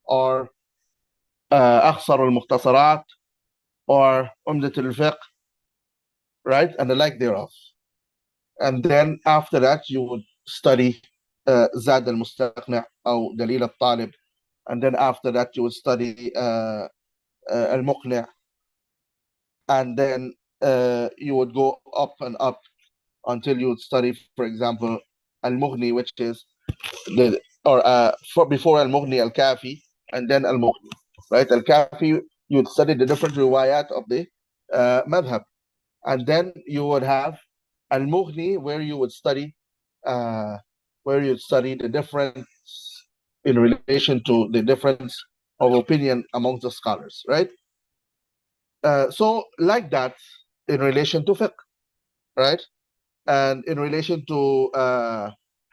or Akhsar al-Mukhtasarat, or Umdat al-Fiqh, right, and the like thereof. And then after that, you would study Zad al-Mustaqni' or Dalil al-Talib and then after that you would study al-Muqni', and then you would go up and up until you would study, for example, al-Mughni, which is before al-Mughni, al-Kafi, and then al-Mughni, right? Al-Kafi, you would study the different riwayat of the madhab, and then you would have al-Mughni, where you would study the difference in relation to the difference of opinion amongst the scholars, right? So like that in relation to fiqh, right? And in relation to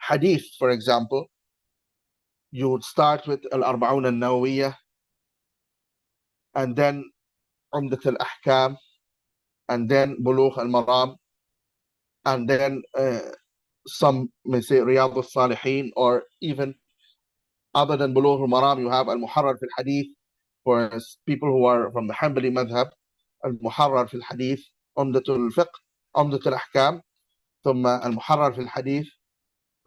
hadith, for example, you would start with al-Arba'un an-Nawawiyah, and then Umdat al-Ahkam, and then Bulugh al-Maram, and then some may say Riyadh al-Salihin, or even other than Bulugh al-Maram, you have al-Muharrar fi al-Hadith, for people who are from the Hanbali madhab, al-Muharrar fi al-Hadith, Umdat al-Fiqh, Umdat al-Ahkam, ثم المحرر في الحديث,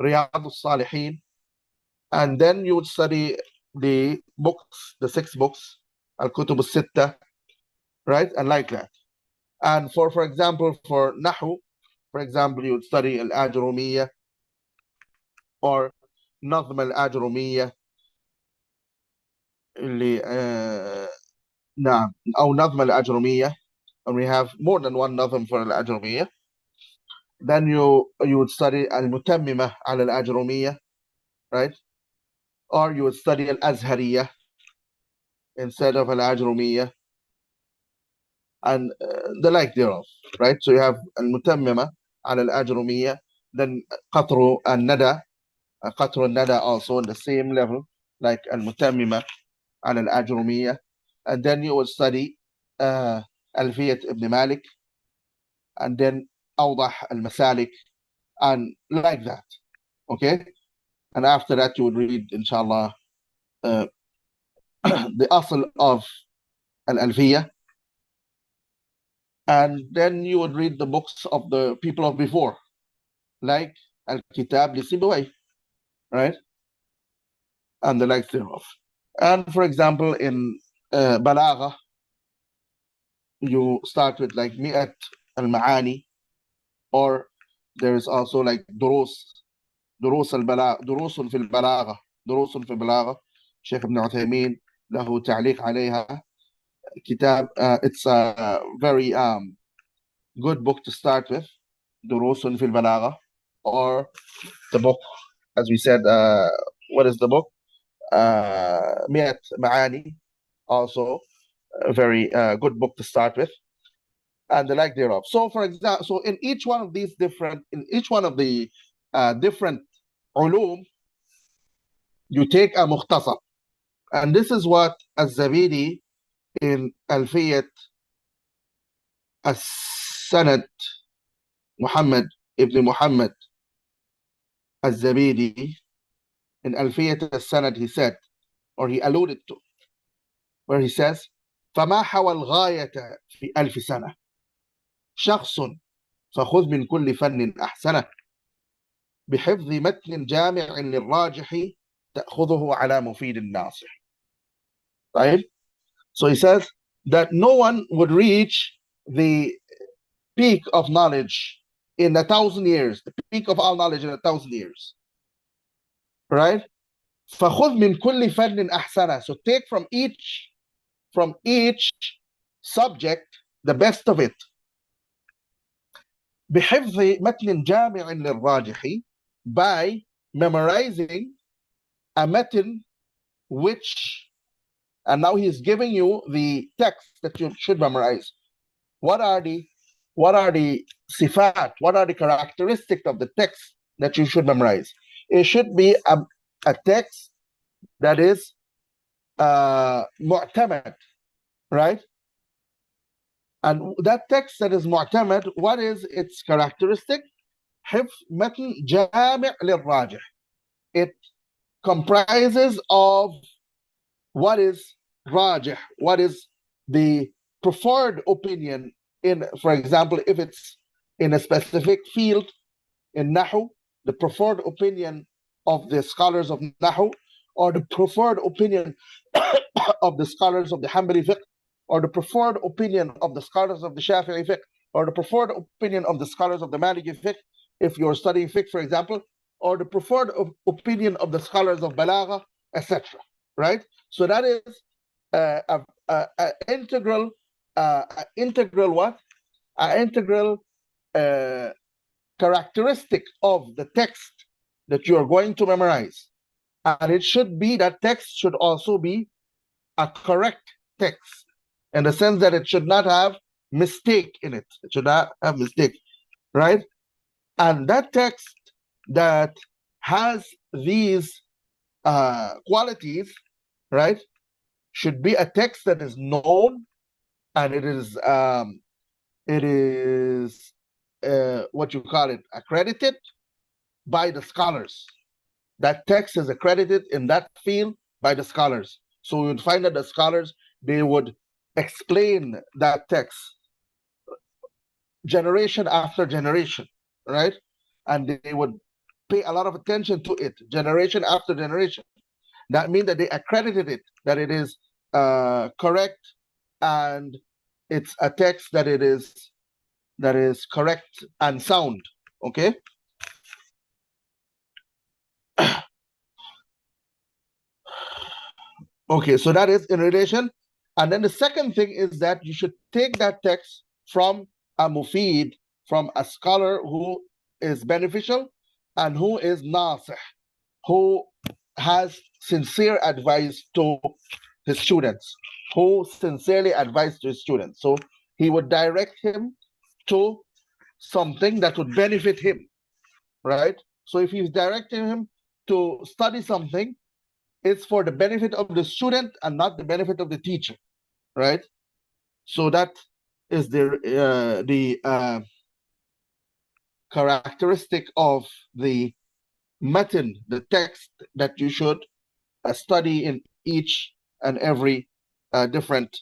رياض الصالحين, and then you would study the books, the 6 books, al-Kutub al-Sitta, right? And like that. And for example, for Nahu, for example, you would study al-Ajrumiyya or Nazm al-Ajrumiyya, نعم, أو نظم الأجرمية, and we have more than one nazm for al-Ajrumiyya. Then you would study al-Mutammimah al-Ajrumiyya, right? Or you would study al-Azhariyya instead of al-Ajrumiyya, and the like thereof, right? So you have al-Mutammimah al-Ajrumiyya, then Qatru al-Nada, Qatru al-Nada also on the same level like al-Mutammimah al-Ajrumiyya, and then you would study Alfiyat ibn Malik, and then Awdah al-Masalik, and like that, okay? And after that you would read, inshallah, the asl of al-Alfiyah, and then you would read the books of the people of before, like al-Kitab li Sibawayh, right? And the likes thereof. And for example, in Balagha, you start with like Mi'at al-Ma'ani, or there is also like دروس البلاغة, دروس في البلاغة, دروس في البلاغة, Shaykh Ibn Uthaymeen له تعليق عليها كتاب. It's a very good book to start with, دروس في البلاغة, or the book, as we said, what is the book? مئة معاني, also a very good book to start with, and the like thereof. So for example, so in each one of these different, different ulum, you take a mukhtasar, and this is what al-Zabidi in Alfiyat al-Sanad, Muhammad ibn Muhammad al-Zabidi, in Alfiyat al-Sanad, he said, or he alluded to, where he says, فما حوى الغاية في 1000 سنة شخص فخذ من كل فن أحسنه بحفظ متن جامع للراجح تأخذه على مفيد الناصح. Right? So he says that no one would reach the peak of knowledge in 1,000 years, the peak of all knowledge in 1,000 years. Right? فخذ من كل فن أحسنه. So take from each subject the best of it. بحفظ متن جامع للراجح, by memorizing a matan which, and now he's giving you the text that you should memorize. What are the sifat, what are the characteristics of the text that you should memorize? It should be a text that is mu'tamad, right? And that text that is mu'tamad, what is its characteristic? حفظ متن جامع للراجح. It comprises of what is rajih, what is the preferred opinion in, for example, if it's in a specific field in Nahu, the preferred opinion of the scholars of Nahu, or the preferred opinion of the scholars of the Hanbali fiqh, or the preferred opinion of the scholars of the Shafi'i fiqh, or the preferred opinion of the scholars of the Maliki fiqh, if you're studying fiqh, for example, or the preferred opinion of the scholars of Balagha, etc. Right? So that is an integral what? An integral characteristic of the text that you are going to memorize. And it should be, that text should also be a correct text, in the sense that it should not have mistake in it. It should not have mistake, right? And that text that has these qualities, right, should be a text that is known, and it is what you call it, accredited by the scholars. That text is accredited in that field by the scholars. So we would find that the scholars, they would explain that text generation after generation, right? And they would pay a lot of attention to it generation after generation. That means that they accredited it, that it is correct, and it's a text that is correct and sound. Okay. Okay, so that is in relation. And then the second thing is that you should take that text from a mufid, from a scholar who is beneficial and who is nasih, who has sincere advice to his students, who sincerely advised to his students. So he would direct him to something that would benefit him, right? So if he's directing him to study something, it's for the benefit of the student and not the benefit of the teacher, right? So that is the characteristic of the matan, the text that you should study in each and every different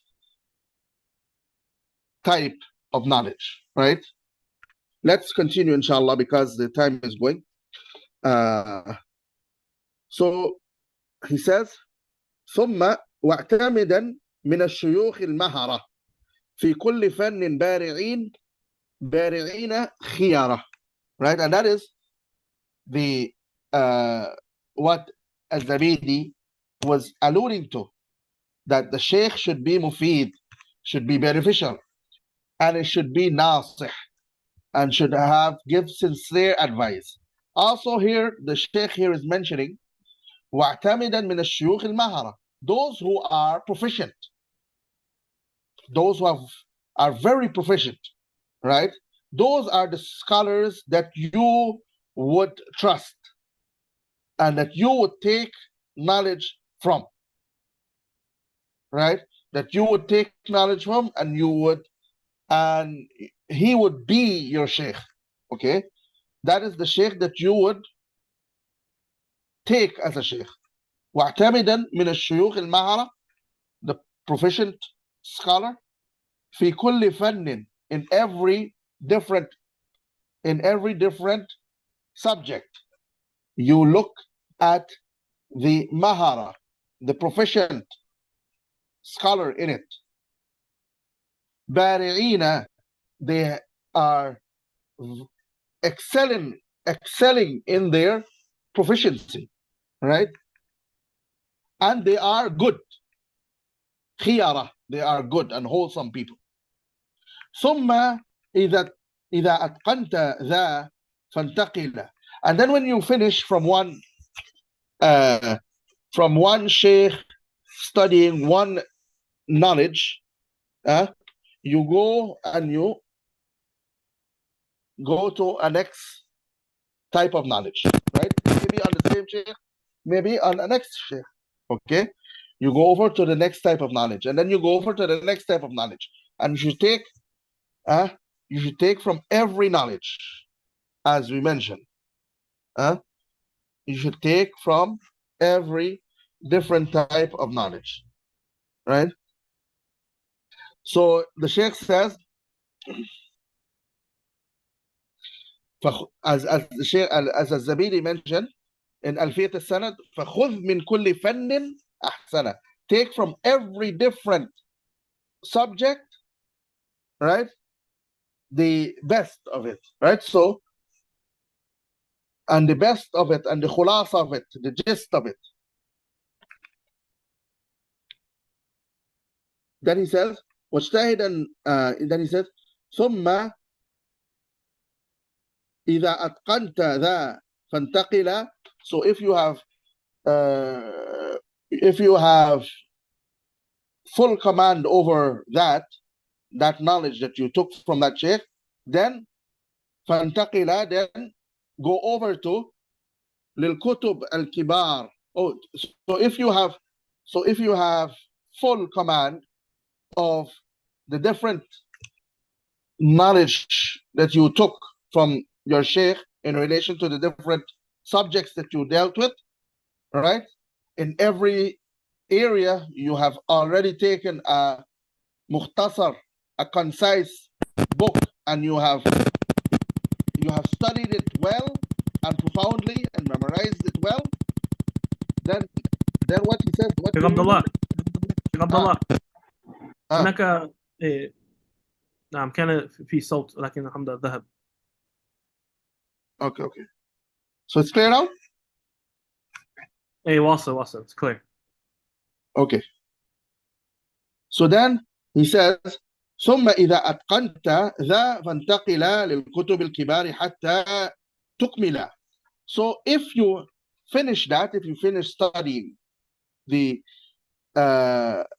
type of knowledge, right? Let's continue, inshallah, because the time is going. So he says, ثم واعتمدا من الشيوخ المهرة في كل فن بارعين خيارة, right? And that is the what al-Zabidi was alluding to, that the sheikh should be mufid, should be beneficial, and it should be nasih, and should give sincere advice. Also here, the sheikh here is mentioning وَاعْتَمِدًا مِنَ الشُّيُوخِ الْمَهَرَةِ, those who are proficient, those who are very proficient, right? Those are the scholars that you would trust and that you would take knowledge from, right? That you would take knowledge from, and he would be your sheikh, okay? That is the sheikh that you would take as a sheikh. وَاعْتَمِدًا مِنَ الشُّيُوخِ الْمَهَرَةِ, the proficient scholar, في كل فن, in every different subject. You look at the mahara, the proficient scholar in it. بارعين, they are excelling in their proficiency, right? And they are good. خيارة, they are good and wholesome people. ثم إذا أتقنت ذا فانتقل. And then when you finish from one sheikh studying one knowledge, you go and you go to a next type of knowledge, right? Maybe on the same sheikh, maybe on the next sheikh, okay? You go over to the next type of knowledge, and then you go over to the next type of knowledge, and you should take from every knowledge, as we mentioned. You should take from every different type of knowledge, right? So the Sheikh says, as the Sheikh, as Zabidi mentioned, in ألفية السند فخذ من كل فن أحسنه. Take from every different subject, right, the best of it, right? So, and the best of it, and the khulas of it, the gist of it. Then he says, واجتهدا, then he says, ثم إذا أتقنت ذا فانتقل. So if you have full command over that knowledge that you took from that sheikh, then فانتقل, then go over to للكتب الكبار. Oh, so if you have full command of the different knowledge that you took from your sheikh in relation to the different subjects that you dealt with, right? In every area you have already taken a mukhtasar, a concise book, and you have studied it well and profoundly and memorized it well, then what he says, what شيخ عبد الله شيخ عبد الله هناك نعم كان في صوت لكن الحمد لله ذهب. Okay. So it's clear now? واصل it's clear. Okay. So then he says, ثم إذا أتقنت ذا فانتقل للكتب الكبار حتى تكمل. So if you finish studying the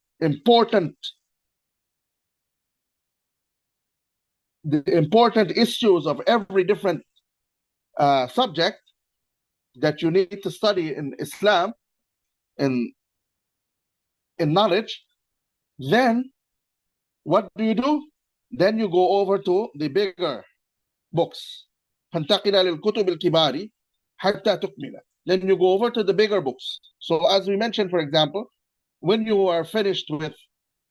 important issues of every different subject that you need to study in Islam, in knowledge, then what do? Then you go over to the bigger books. فانتقل للكتب الكبار حتى تكمل. Then you go over to the bigger books. So as we mentioned, for example, when you're finished with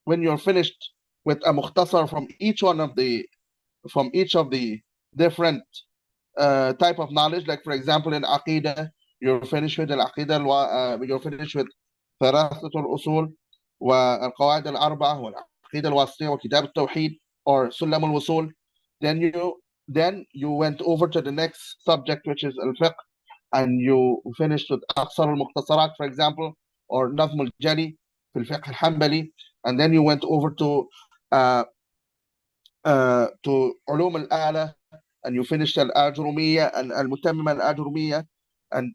a mukhtasar from each of the different type of knowledge, like for example in Aqidah, you're finished with al-Aqidah, you're finished with ثلاثة الأصول والقواعد الأربعة والعقيدة الواسطية وكتاب التوحيد or سلم الوصول, then you went over to the next subject, which is al-fiqh, and you finished with أقصر المختصرات, for example, or نظم الجلي في الفقه الحنبلي, and then you went over to علوم الآلة, and you finished al-Ajrumiyya and al-Mutammima al-Ajrumiyya, and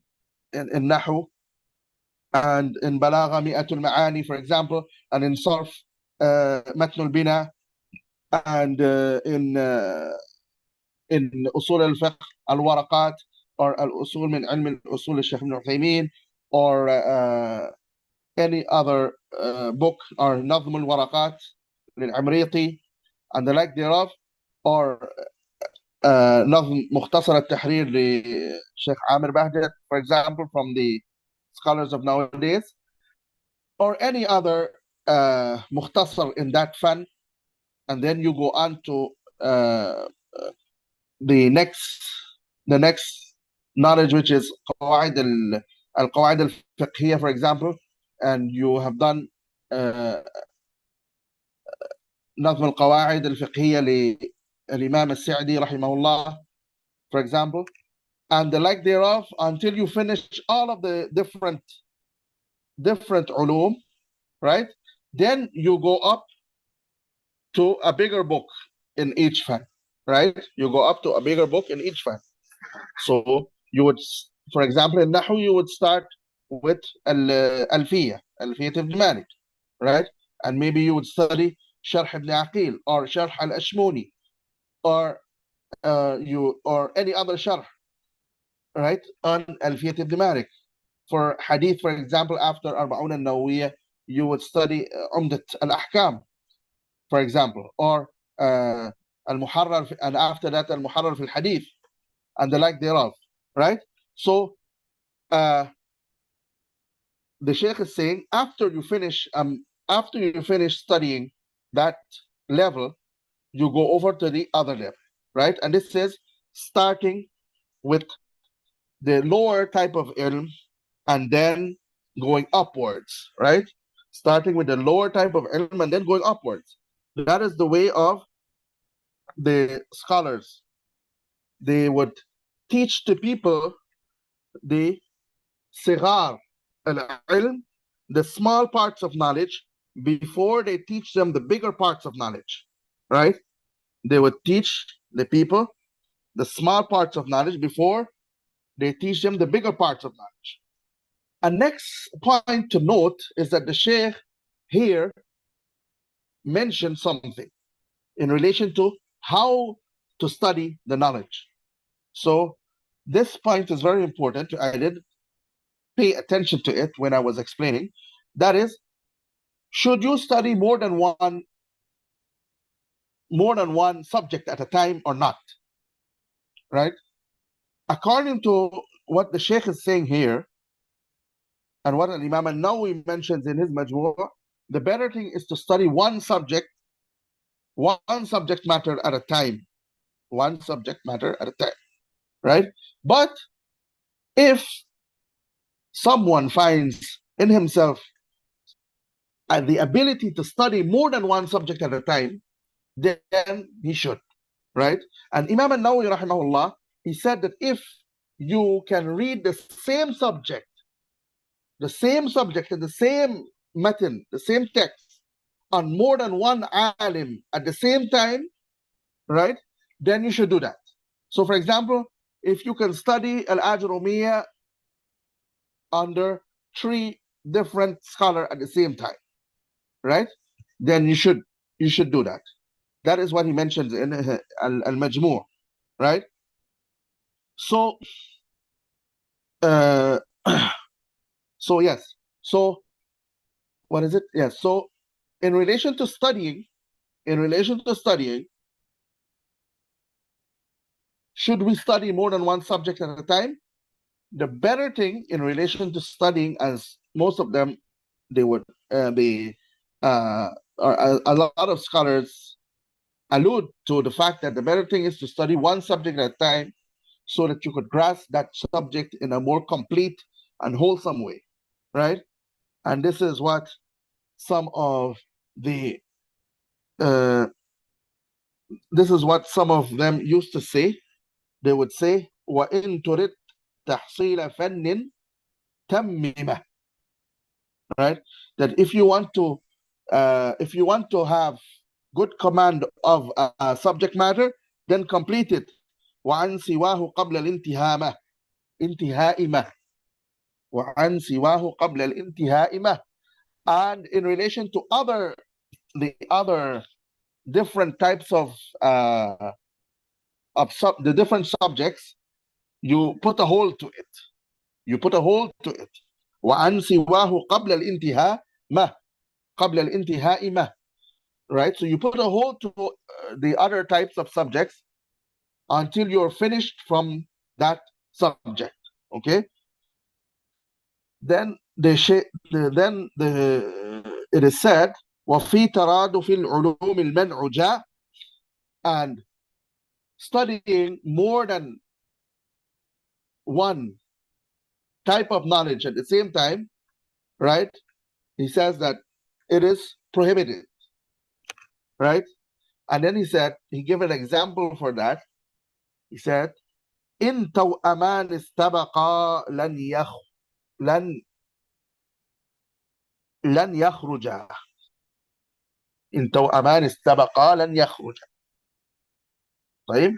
in Nahu, and in Balagha Mi'atul Ma'ani, for example, and in Sarf Matn al-Bina, and in Usul al-Fiqh al-Waraqat, or al-Usul min Ilm al-Usul al-Shaykh Ibn Uthaymeen, or any other book, or Nazm al-Waraqat lil-Amriti, and the like thereof, or نظم مختصر التحرير لشيخ عامر بهجت, for example, from the scholars of nowadays, or any other مختصر in that fan, and then you go on to the next knowledge, which is القواعد الفقهية, for example, and you have done نظم القواعد الفقهية للإمام السعدي رحمه الله, for example, and the like thereof, until you finish all of the different ulum, right? Then you go up to a bigger book in each fan, right? You go up to a bigger book in each fan. So you would, for example, in Nahu, you would start with Alfiyah ibn Malik, right? And maybe you would study Sharh ibn Aqil, or Sharh al-Ashmuni, or any other Sharh, right, on Alfiyat ibn Malik. For Hadith, for example, after Arba'un an-Nawawiyya, you would study Umdat al-Ahkam, for example, or al-Muharrar, and after that al-Muharrar fil Hadith, and the like thereof, right? So the Shaykh is saying, after you finish studying that level, you go over to the other level, right? And this says starting with the lower type of ilm and then going upwards, right? Starting with the lower type of ilm and then going upwards. That is the way of the scholars. They would teach the people the sigar al-ilm, the small parts of knowledge, before they teach them the bigger parts of knowledge, right? They would teach the people the small parts of knowledge before they teach them the bigger parts of knowledge. A next point to note is that the Shaykh here mentioned something in relation to how to study the knowledge. So this point is very important. I did pay attention to it when I was explaining. That is, should you study more than one subject at a time or not? Right? According to what the Shaykh is saying here, and what Imam an-Nawawi mentions in his Majmu', the better thing is to study one subject matter at a time. One subject matter at a time. Right? But if someone finds in himself the ability to study more than one subject at a time, then he should, right? And Imam an-Nawawi rahimahullah, he said that if you can read the same subject and the same matan, the same text on more than one alim at the same time, right, then you should do that. So for example, if you can study al-Ajrumiyyah under 3 different scholars at the same time, right, then you should do that. That is what he mentions in al-Majmu', right? So so yes, so what is it? Yes, so in relation to studying, should we study more than one subject at a time? The better thing in relation to studying, as most of them, they would a lot of scholars allude to the fact that the better thing is to study one subject at a time, so that you could grasp that subject in a more complete and wholesome way, right? And this is what some of the this is what some of them used to say. They would say, وَإِن تُرِدْ تَحْصِيلَ فَنٍّ تَمِّمَهُ, right? That if you want to have good command of a subject matter, then complete it. وَعَنْ سِوَاهُ قَبْلَ الْإِنْتِهَاءِ وَعَنْ سِوَاهُ قَبْلَ الْإِنْتِهَاءِ. And in relation to the other different types of the different subjects, you put a hold to it. وَعَنْ سِوَاهُ قَبْلَ الْإِنْتِهَاءِ. Right? So you put a hold to the other types of subjects until you're finished from that subject. Okay? Then it is said, وَفِي تَرَادُفِ الْعُلُومِ الْمَنْعُ جَاءَ. And studying more than one type of knowledge at the same time, right? He says that it is prohibited, right? And then he gave an example for that. He said, إِن تَوْأَمَانِ اسْتَبَقَا لن يخرجا. إن توأمان استبقا لن يخرجا. طيب?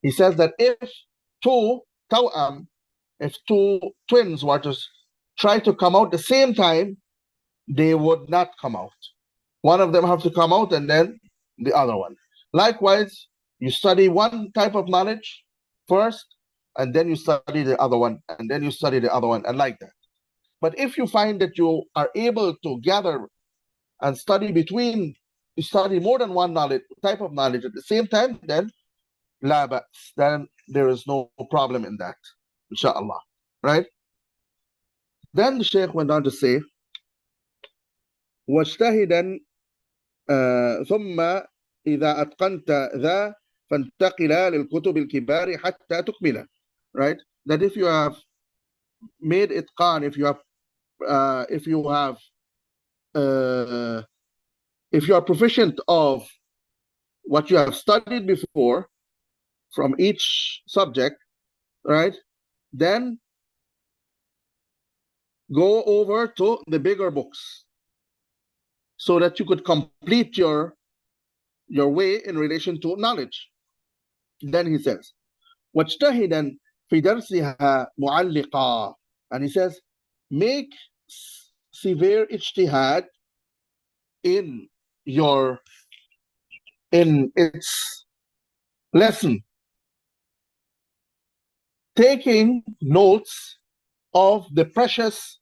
He says that if two twins were to try to come out the same time, they would not come out. One of them have to come out and then the other one. Likewise, you study one type of knowledge first, and then you study the other one, and then you study the other one, and like that. But if you find that you are able to gather and study more than one type of knowledge at the same time, then la ba's, then there is no problem in that, inshallah, right? Then the Shaykh went on to say, واجتهدا ثم إذا أتقنت ذا فانتقل للكتب الكبار حتى تكمله, right? that if you have made itqan, if you are proficient of what you have studied before from each subject, right? Then go over to the bigger books so that you could complete your way in relation to knowledge. Then he says, وَاجْتَهِدًا فِي دَرْسِهَا مُعَلِّقًا. And he says, make severe ijtihad in its lesson, taking notes of the precious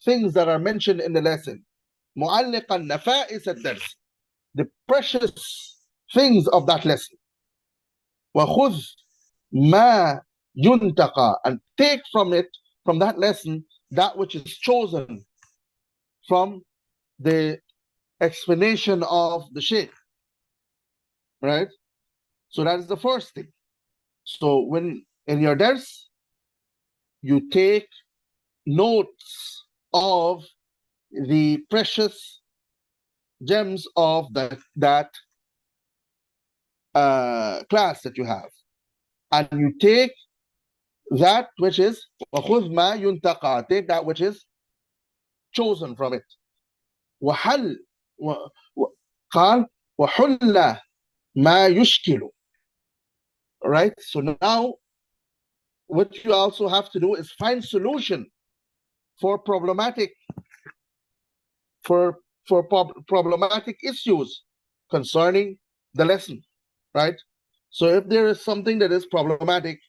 things that are mentioned in the lesson. مُعَلِّقًا نَفَائِسَ الدَّرْسِ, the precious things of that lesson. وَخُذْ مَا يُنْتَقَى, and take from that lesson, that which is chosen from the explanation of the Shaykh, right? So that is the first thing. So when in your dars, you take notes of the precious gems of that class that you have, and you take that which is وَخُذْ مَا يُنْتَقَى, take that which is chosen from it. وَحَلْ قال وَحُلَّ مَا يُشْكِلُ. Right? So now what you also have to do is find solution for problematic issues concerning the lesson, right? So if there is something that is problematic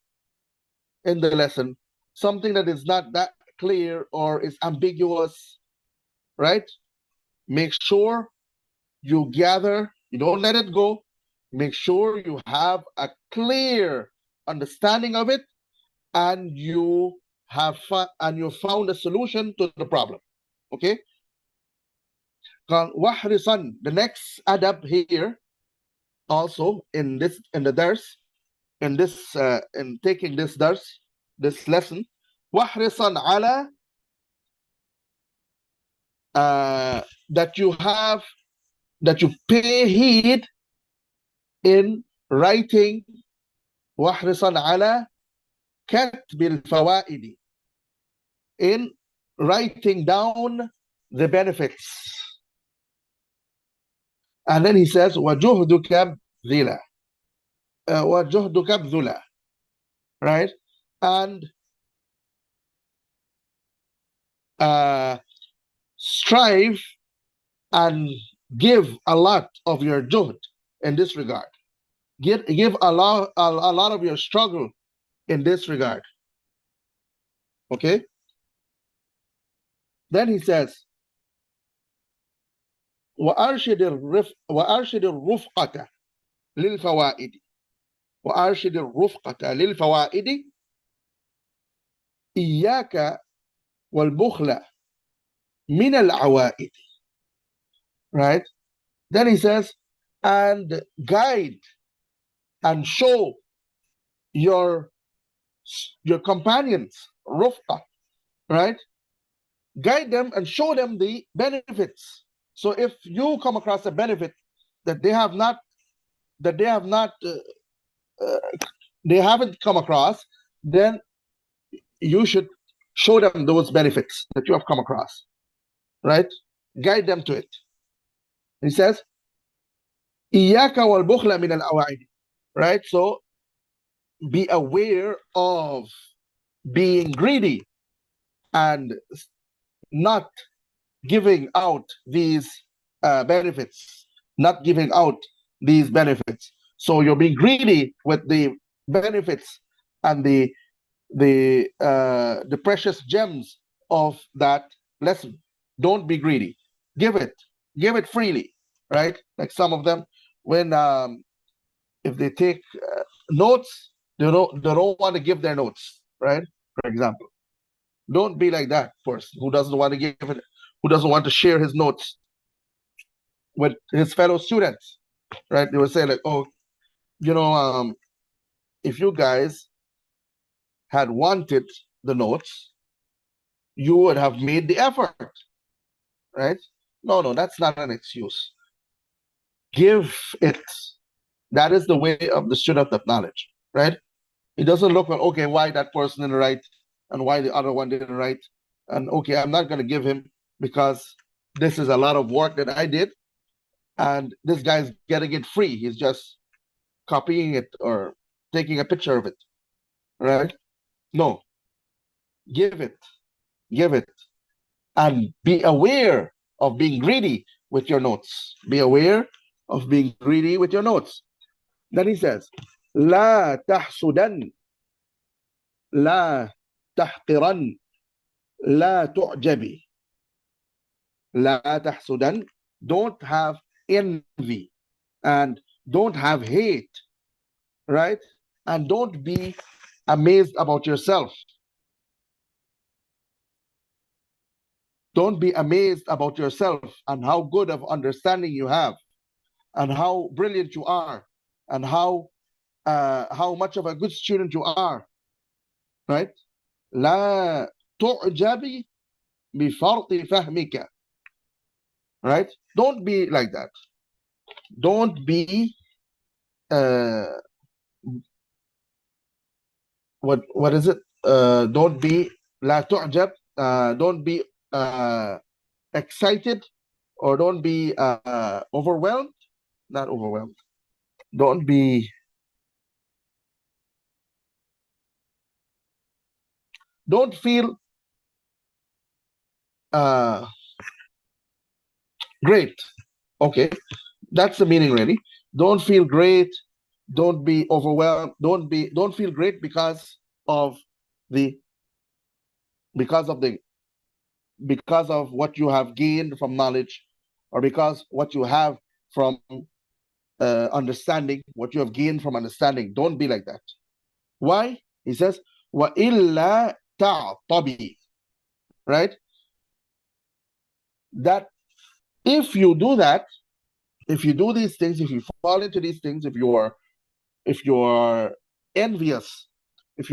in the lesson, something that is not that clear or is ambiguous, right? Make sure you gather, you don't let it go. Make sure you have a clear understanding of it, and you found a solution to the problem. Okay? وَحْرِصًا, the next adab here, also in the dars, in taking this dars, this lesson, وَحْرِصًا عَلَى, that you pay heed in writing, وَحْرِصًا عَلَى كَتْبِ الْفَوَائِدِ, in writing down the benefits. And then he says, وَجُهْدُكَ بْذُلَ, right? And strive and give a lot of your juhd in this regard. Give a lot of your struggle in this regard. Okay? Then he says, وَأَرْشِدِ الرُّفْقَةَ لِلْفَوَائِدِ. وَأَرْشِدِ الرُّفْقَةَ لِلْفَوَائِدِ إِيَّاكَ وَالْبُخْلَ مِنَ الْعَوَائِدِ. Right? Then he says, and guide and show your companions, rufqa, right? Guide them and show them the benefits. So if you come across a benefit that they haven't come across, then you should show them those benefits that you have come across, right? Guide them to it. He says, إِيَّاكَ وَالْبُخْلَ مِنَ الْأَوَائِدِ. Right? So be aware of being greedy and not giving out these benefits. Not giving out these benefits. So you're being greedy with the benefits and the precious gems of that lesson. Don't be greedy. Give it freely, right? Like some of them, when if they take notes, they don't want to give their notes, right? For example, don't be like that person who doesn't want to give it, who doesn't want to share his notes with his fellow students, right? They will say like, oh, if you guys had wanted the notes, you would have made the effort, right? No, that's not an excuse. Give it. That is the way of the student of knowledge, right? It doesn't look like, okay, why that person didn't write and why the other one didn't write. And okay, I'm not going to give him because this is a lot of work that I did. And this guy's getting it free. He's just copying it or taking a picture of it, right? No, give it, and be aware of being greedy with your notes. Be aware of being greedy with your notes. Then he says, لا تحسدن لا تحقرن لا تعجبي. لا تحسدن, don't have envy and don't have hate, right? And don't be amazed about yourself. Don't be amazed about yourself and how good of understanding you have and how brilliant you are and how much of a good student you are, right? لا تعجبي بفرط فهمك, right? Don't be like that. Don't be what is it? Don't be لا تعجب. Don't be excited or don't be overwhelmed. Not overwhelmed. Don't feel great. Okay, that's the meaning really. Don't feel great. Don't be overwhelmed. Don't feel great because of what you have gained from knowledge, or because what you have from understanding, what you have gained from understanding. Don't be like that. Why? He says, وَإِلَّا تَعْطَبِي, right? That if you do that, if you do these things, if you fall into these things, if you are envious, if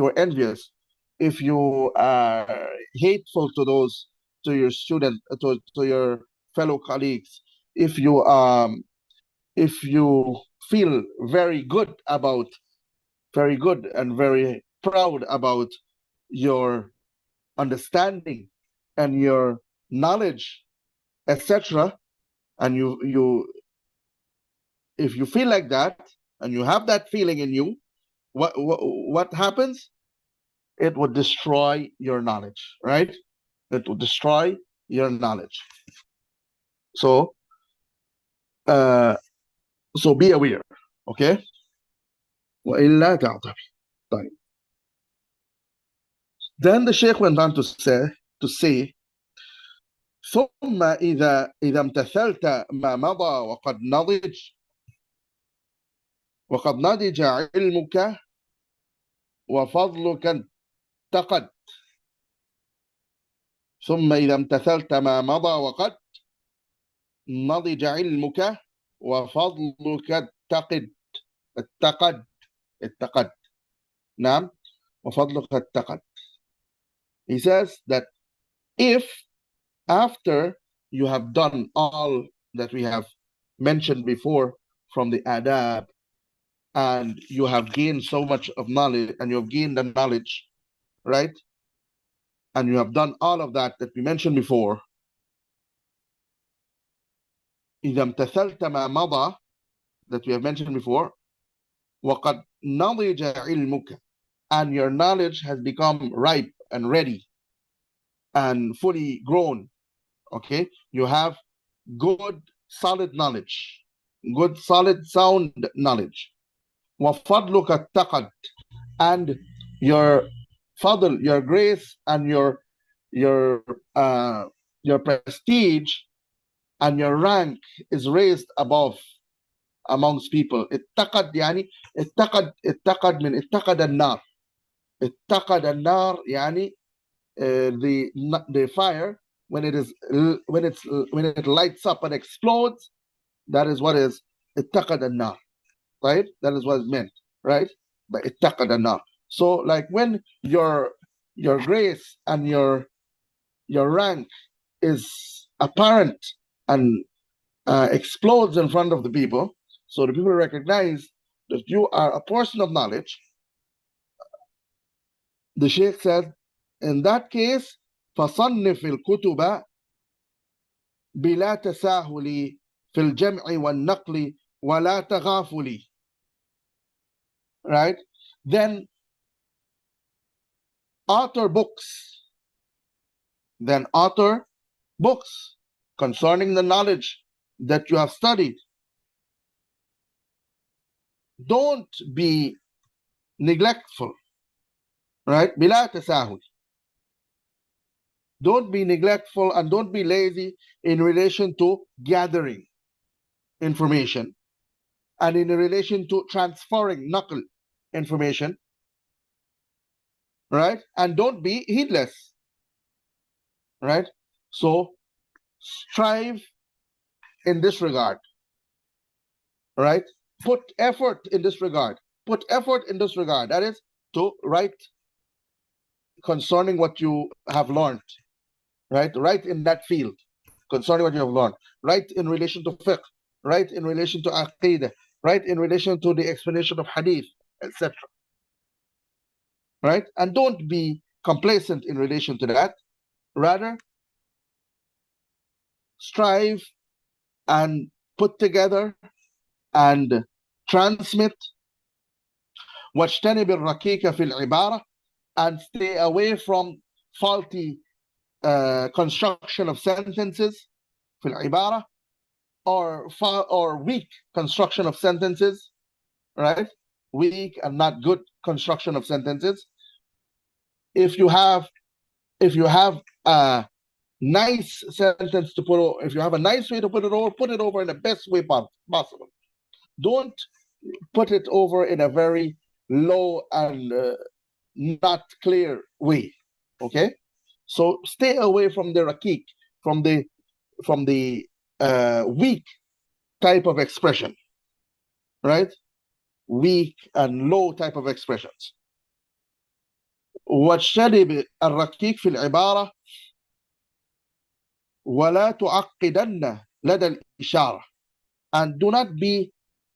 you are hateful to your student, to your fellow colleagues, if you feel very good and very proud about your understanding and your knowledge, etc., and if you feel like that and you have that feeling in you, what happens? It would destroy your knowledge, right? It would destroy your knowledge. So be aware, okay? وإلا تعتبي. طيب. Then the Shaykh went on to say ثم إذا امتثلت ما مضى وقد نضج علمك وفضلك انتقد. ثم إذا امتثلت ما مضى وقد نضج علمك وفضلك اتقد. نعم, وفضلك اتقد. He says that if after you have done all that we have mentioned before from the adab, and you have gained so much of knowledge, and you have gained the knowledge, right? And you have done all of that we mentioned before. إذا امتثلت ما مضى, that we have mentioned before, وقد نضج علمك, and your knowledge has become ripe and ready and fully grown. Okay, you have good solid knowledge, good solid sound knowledge. وفضلك اتقد, and your fadl, your grace, and your prestige and your rank is raised above amongst people. اتقد يعني اتقد من اتقد النار. اتقد النار يعني the fire when it lights up and explodes, that is what is اتقد النار, right? That is what is meant, right? But اتقد النار. So like when your grace and your rank is apparent and explodes in front of the people, so the people recognize that you are a person of knowledge, the Sheikh said, in that case, فصنف الكتب بلا تساهل في الجمع والنقل ولا تغافل. Right? Then author books. Concerning the knowledge that you have studied. Don't be neglectful. Right? بلا تساهل. Don't be neglectful and don't be lazy in relation to gathering information and in relation to transferring naql information, right? And don't be heedless, right? So strive in this regard, right? Put effort in this regard. That is to write concerning what you have learned, right? Write in that field concerning what you have learned. Write in relation to fiqh, write in relation to aqidah, write in relation to the explanation of hadith, etc. Right? And don't be complacent in relation to that. Rather, strive and put together and transmit واجتنب الركيك في العبارة, and stay away from faulty construction of sentences في العبارة, or weak construction of sentences, right? Weak and not good construction of sentences. If you have a nice sentence to put over, if you have a nice way to put it over in the best way possible. Don't put it over in a very low and not clear way. Okay, so stay away from the rakik, from the weak type of expression, right? Weak and low type of expressions. واجتنب الركيك في العبارة ولا تعقدن لدى الإشارة, and do not be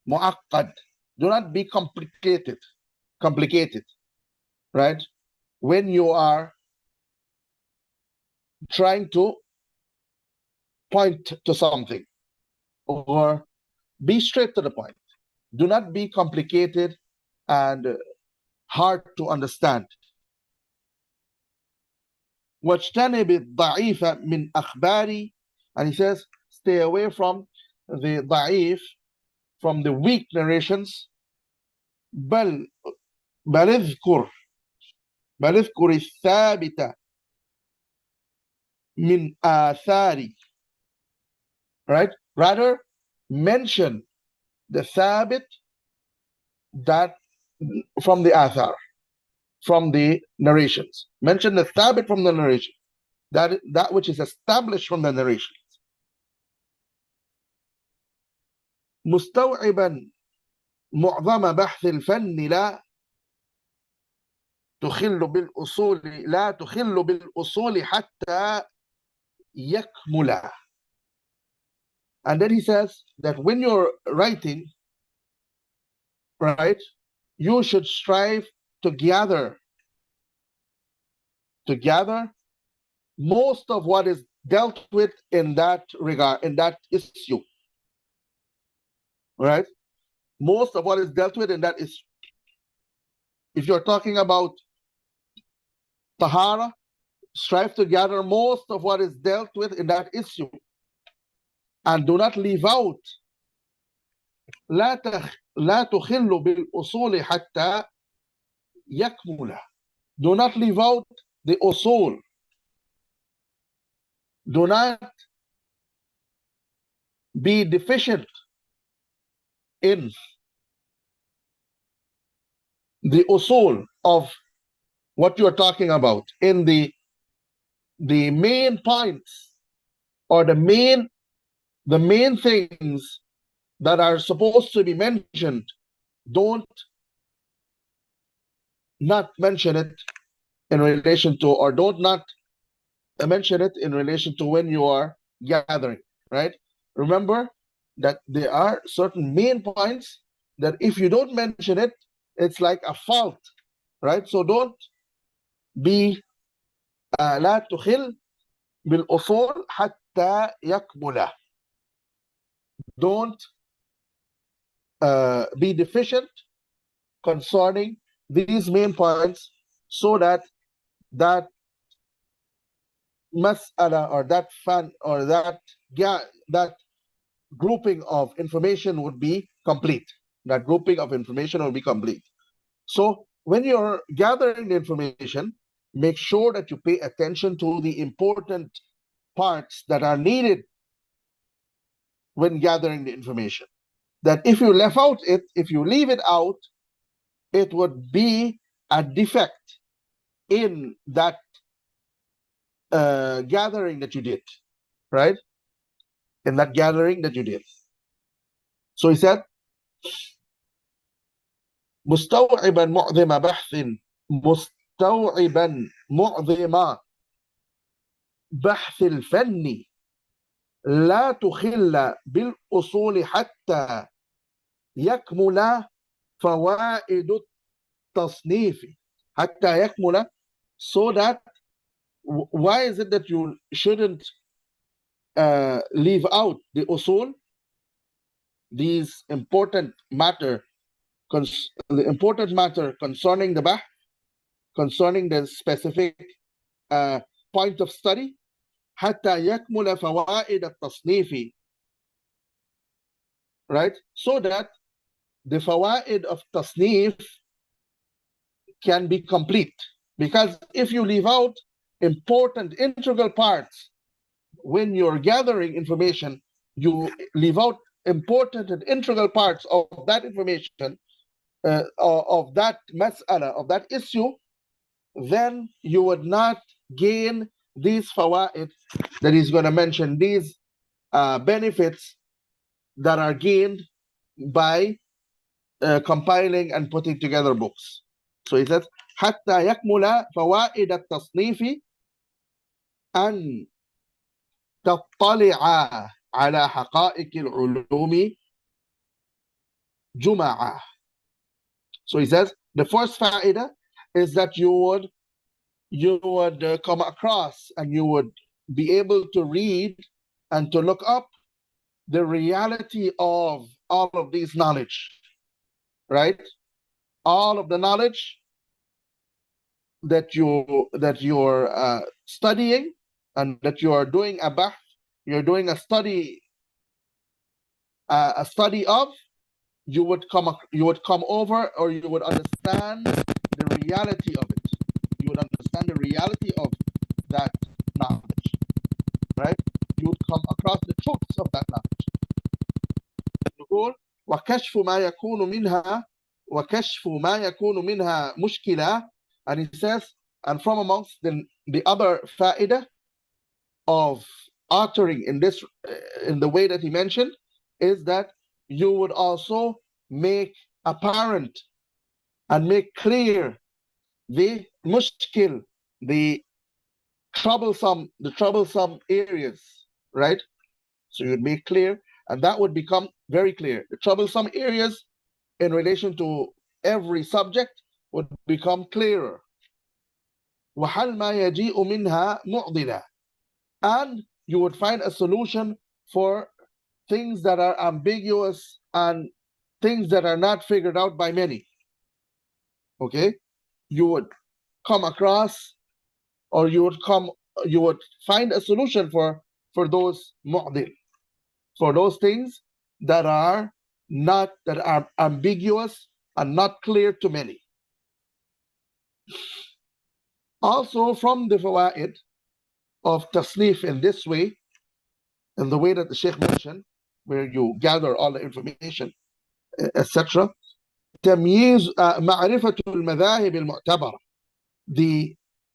mu'aqqad, do not be complicated, right? When you are trying to point to something, or be straight to the point. Do not be complicated and hard to understand. واجتنب الضعيف من أخباري, and he says, stay away from the ضعيف, from the weak narrations. بل اذكر الثابت من آثاري, right? Rather, mention the thabit that from the athar, from the narrations. Mention the thabit from the narration, that which is established from the narrations. مستوعبا معظم بحث الفن لا تخل بالأصول حتى يكمل. And then he says that when you're writing, right, you should strive to gather most of what is dealt with in that regard, in that issue, right? Most of what is dealt with in that issue. If you're talking about tahara, strive to gather most of what is dealt with in that issue, and do not leave out لا تخل بالأصول حتى يكمل. Do not leave out the usul. Do not be deficient in the usul of what you are talking about, in the main points, or the main things that are supposed to be mentioned. Don't not mention it in relation to, or don't not mention it in relation to when you are gathering, right? Remember that there are certain main points that if you don't mention it, it's like a fault, right? So don't be لا تخل بالأصول حتى يكمل. Don't be deficient concerning these main points, so that that mas'ala or that fan or that grouping of information would be complete. That grouping of information will be complete. So when you're gathering the information, make sure that you pay attention to the important parts that are needed when gathering the information. That if you left out it, if you leave it out, it would be a defect in that gathering that you did, right? In that gathering that you did. So he said, مستوعبا معظم بحث مستوعبا معظم بحث الفن لا تخل بالأصول حتى يكمل فوائد التصنيف. حتى يكمل, so that, why is it that you shouldn't leave out the usul, these important matter, the important matter concerning the bahth, concerning the specific point of study, حتى يكمل فوائد التصنيف, right? So that the fawaid of tasnif can be complete. Because if you leave out important integral parts when you're gathering information, you leave out important and integral parts of that information, of that mas'ala, of that issue, then you would not gain these fawaid that he's going to mention, these benefits that are gained by compiling and putting together books. So he says, حتى يكمل فوائد التصنيف أن تطلع على حقائق العلوم جمعة. So he says, the first fa'idah is that you would come across and you would be able to read and to look up the reality of all of these knowledge, right? All of the knowledge that you're studying and that you are doing a bahth, you're doing a study of, you would come over, or you would understand the reality of it. You would understand the reality of that knowledge, right? You would come across the truths of that knowledge. نقول وكشف ما يكون منها مشكلة. And he says, and from amongst the other fa'idah of uttering in the way that he mentioned, is that you would also make apparent and make clear the mushkil, the troublesome areas, right? So you'd make clear, and that would become very clear. The troublesome areas in relation to every subject would become clearer. وَحَلْ مَا يَجِيءُ مِنْهَا مُعْضِلًا. And you would find a solution for things that are ambiguous and things that are not figured out by many. Okay? You would come across, or you would find a solution for those mu'dil, for those things that are ambiguous and not clear to many. Also, from the fawaid of tasnif in this way, in the way that the Shaykh mentioned, where you gather all the information, etc. تمييز معرفة المذاهب المعتبرة.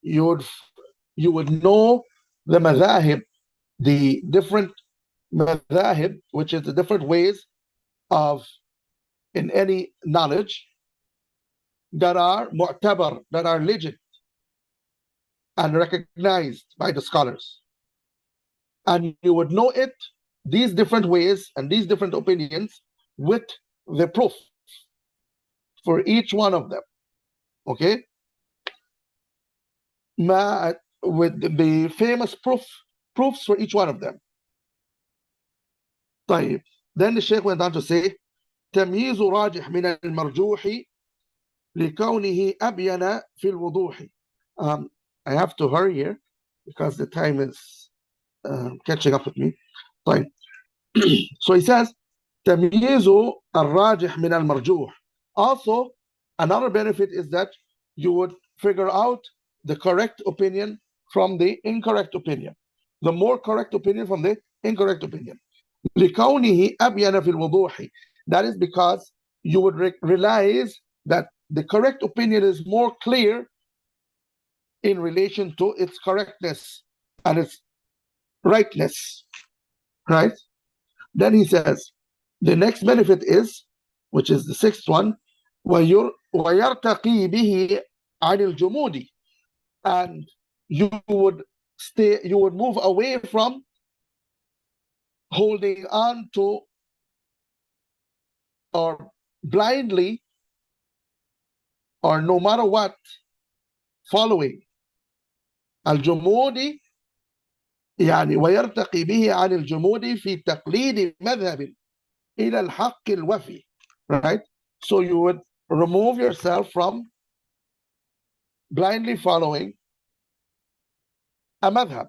You would know the madhahib, the different madhahib, which is the different ways of, in any knowledge, that are mu'tabar, that are legit and recognized by the scholars. And you would know it, these different ways and these different opinions, with the proof for each one of them. Okay? With the famous proofs for each one of them. طيب. Then the Shaykh went on to say, تمييز راجح من المرجوح لكونه أبين في الوضوح. I have to hurry here because the time is catching up with me. طيب. So he says, تمييز الراجح من المرجوح. Also, another benefit is that you would figure out the correct opinion from the incorrect opinion. The more correct opinion from the incorrect opinion. لكونه أبين في الوضوح. That is because you would realize that the correct opinion is more clear in relation to its correctness and its rightness. Right? Then he says, the next benefit is, which is the sixth one, ويرتقي به عن الجمود. And you would move away from holding on to or blindly or no matter what following. الجمود يعني ويرتقي به عن الجمود في تقليد مذهب إلى الحق الوفي. Right? So you would remove yourself from blindly following a madhab.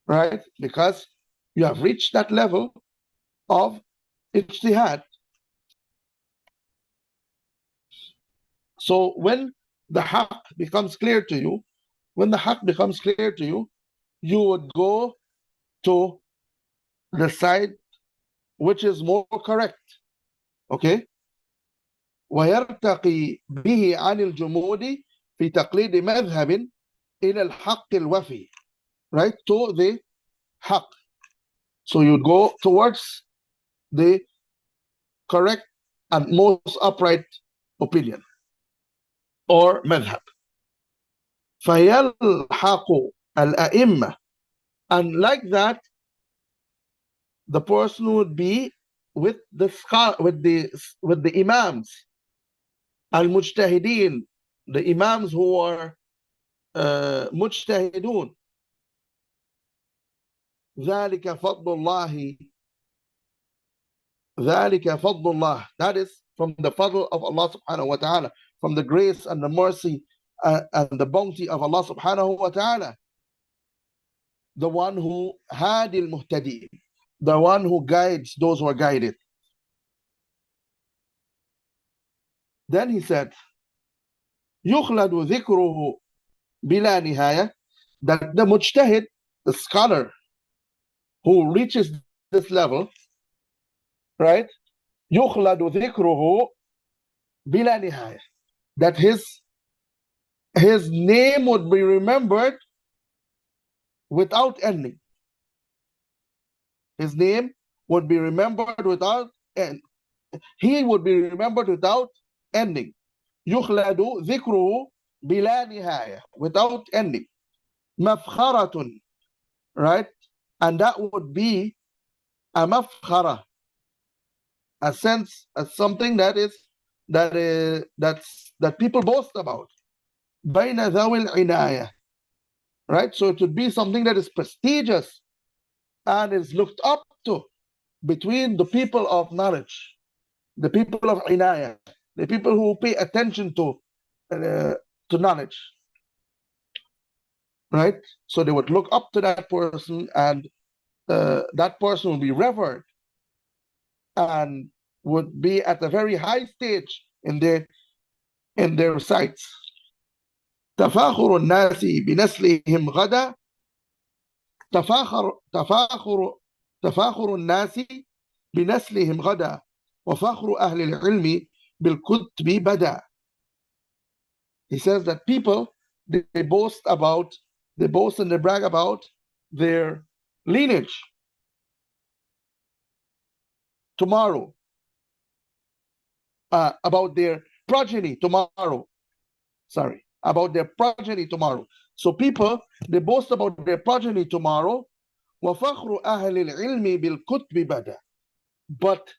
Right? Because you have reached that level of ijtihad. So when the haqq becomes clear to you, you would go to the side which is more correct. Okay? ويرتقي به عن الجمود في تقليد مذهب إلى الحق الوفي. Right? To the haqq. So you go towards the correct and most upright opinion or madhab. فيلحق الأئمة. And like that, the person would be with the imams, al-mujtahideen, the imams who are mujtahidun. ذلك فضل الله. That is from the fadl of Allah subhanahu wa ta'ala, from the grace and the mercy and the bounty of Allah subhanahu wa ta'ala. The one who hadi al-muhtadeen, the one who guides those who are guided. Then he said, يخلد ذكره بلا نهاية. That the mujtahid, the scholar who reaches this level, right? يخلد ذكره بلا نهاية. That his name would be remembered without ending. His name would be remembered without end. He would be remembered without ending. يخلد ذكره بلا نهاية, without ending. مفخرة, right? And that would be a mafkhara, a sense, as something that people boast about. بين ذوي العناية, right? So it would be something that is prestigious and is looked up to between the people of knowledge, the people of inayah, the people who pay attention to knowledge, right? So they would look up to that person, and that person would be revered and would be at a very high stage in their sights. تفاخر الناس بنسلهم غدا. تفاخر الناس بنسلهم غدا وفخر أهل العلم بالكتب بدا. He says that people, they boast and they brag about their lineage tomorrow, about their progeny tomorrow. Sorry, about their progeny tomorrow. So people, they boast about their progeny tomorrow. وَفَخْرُ أَهْلِ الْعِلْمِ بِالْكُتْبِ بَدَى. But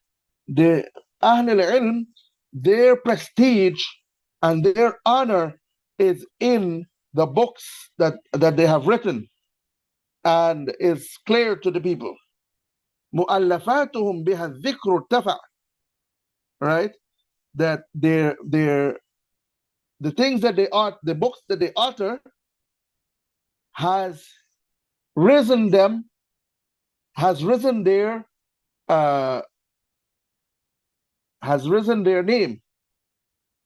the Ahl al-Ilm, their prestige and their honor is in the books that they have written and is clear to the people. مؤلفاتهم بها الذكر ارتفع. Right? That the things that they art, the books that they utter has risen them, has risen their name.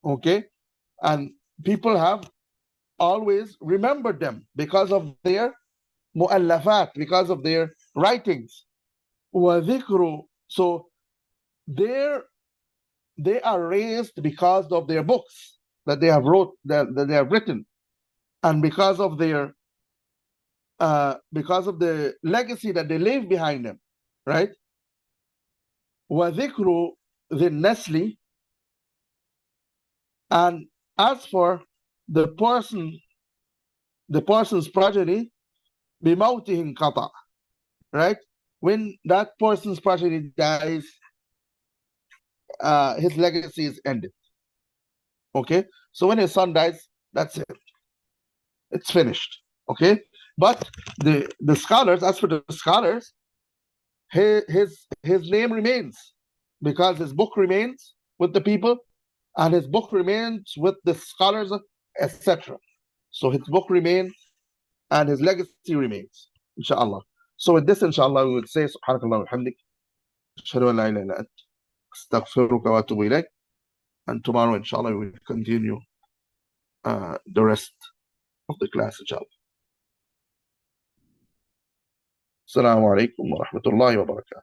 Okay? And people have always remembered them because of their mu'allafat, because of their writings. وَذِكْرُ. So they are raised because of their books that they have that they have written, and because of their because of the legacy that they leave behind them, right? وَذِكْرُ ذِي النَّسْلِ. And as for the person's progeny, بِمَوْتِهِ انْقَطَعَ. Right? When that person's progeny dies, his legacy is ended. Okay? So when his son dies, that's it. It's finished. Okay? But the scholars, as for the scholars, his name remains, because his book remains with the people, and his book remains with the scholars, etc. So his book remains and his legacy remains, inshallah. So with this, inshallah, we would say subhanakallah wa hamdik, ashhadu an la ilaha illa ant, astaghfiruka wa atubu ilayk. And tomorrow, inshallah, we will continue the rest of the class, inshallah. Assalamu alaikum wa rahmatullahi wa barakatuh.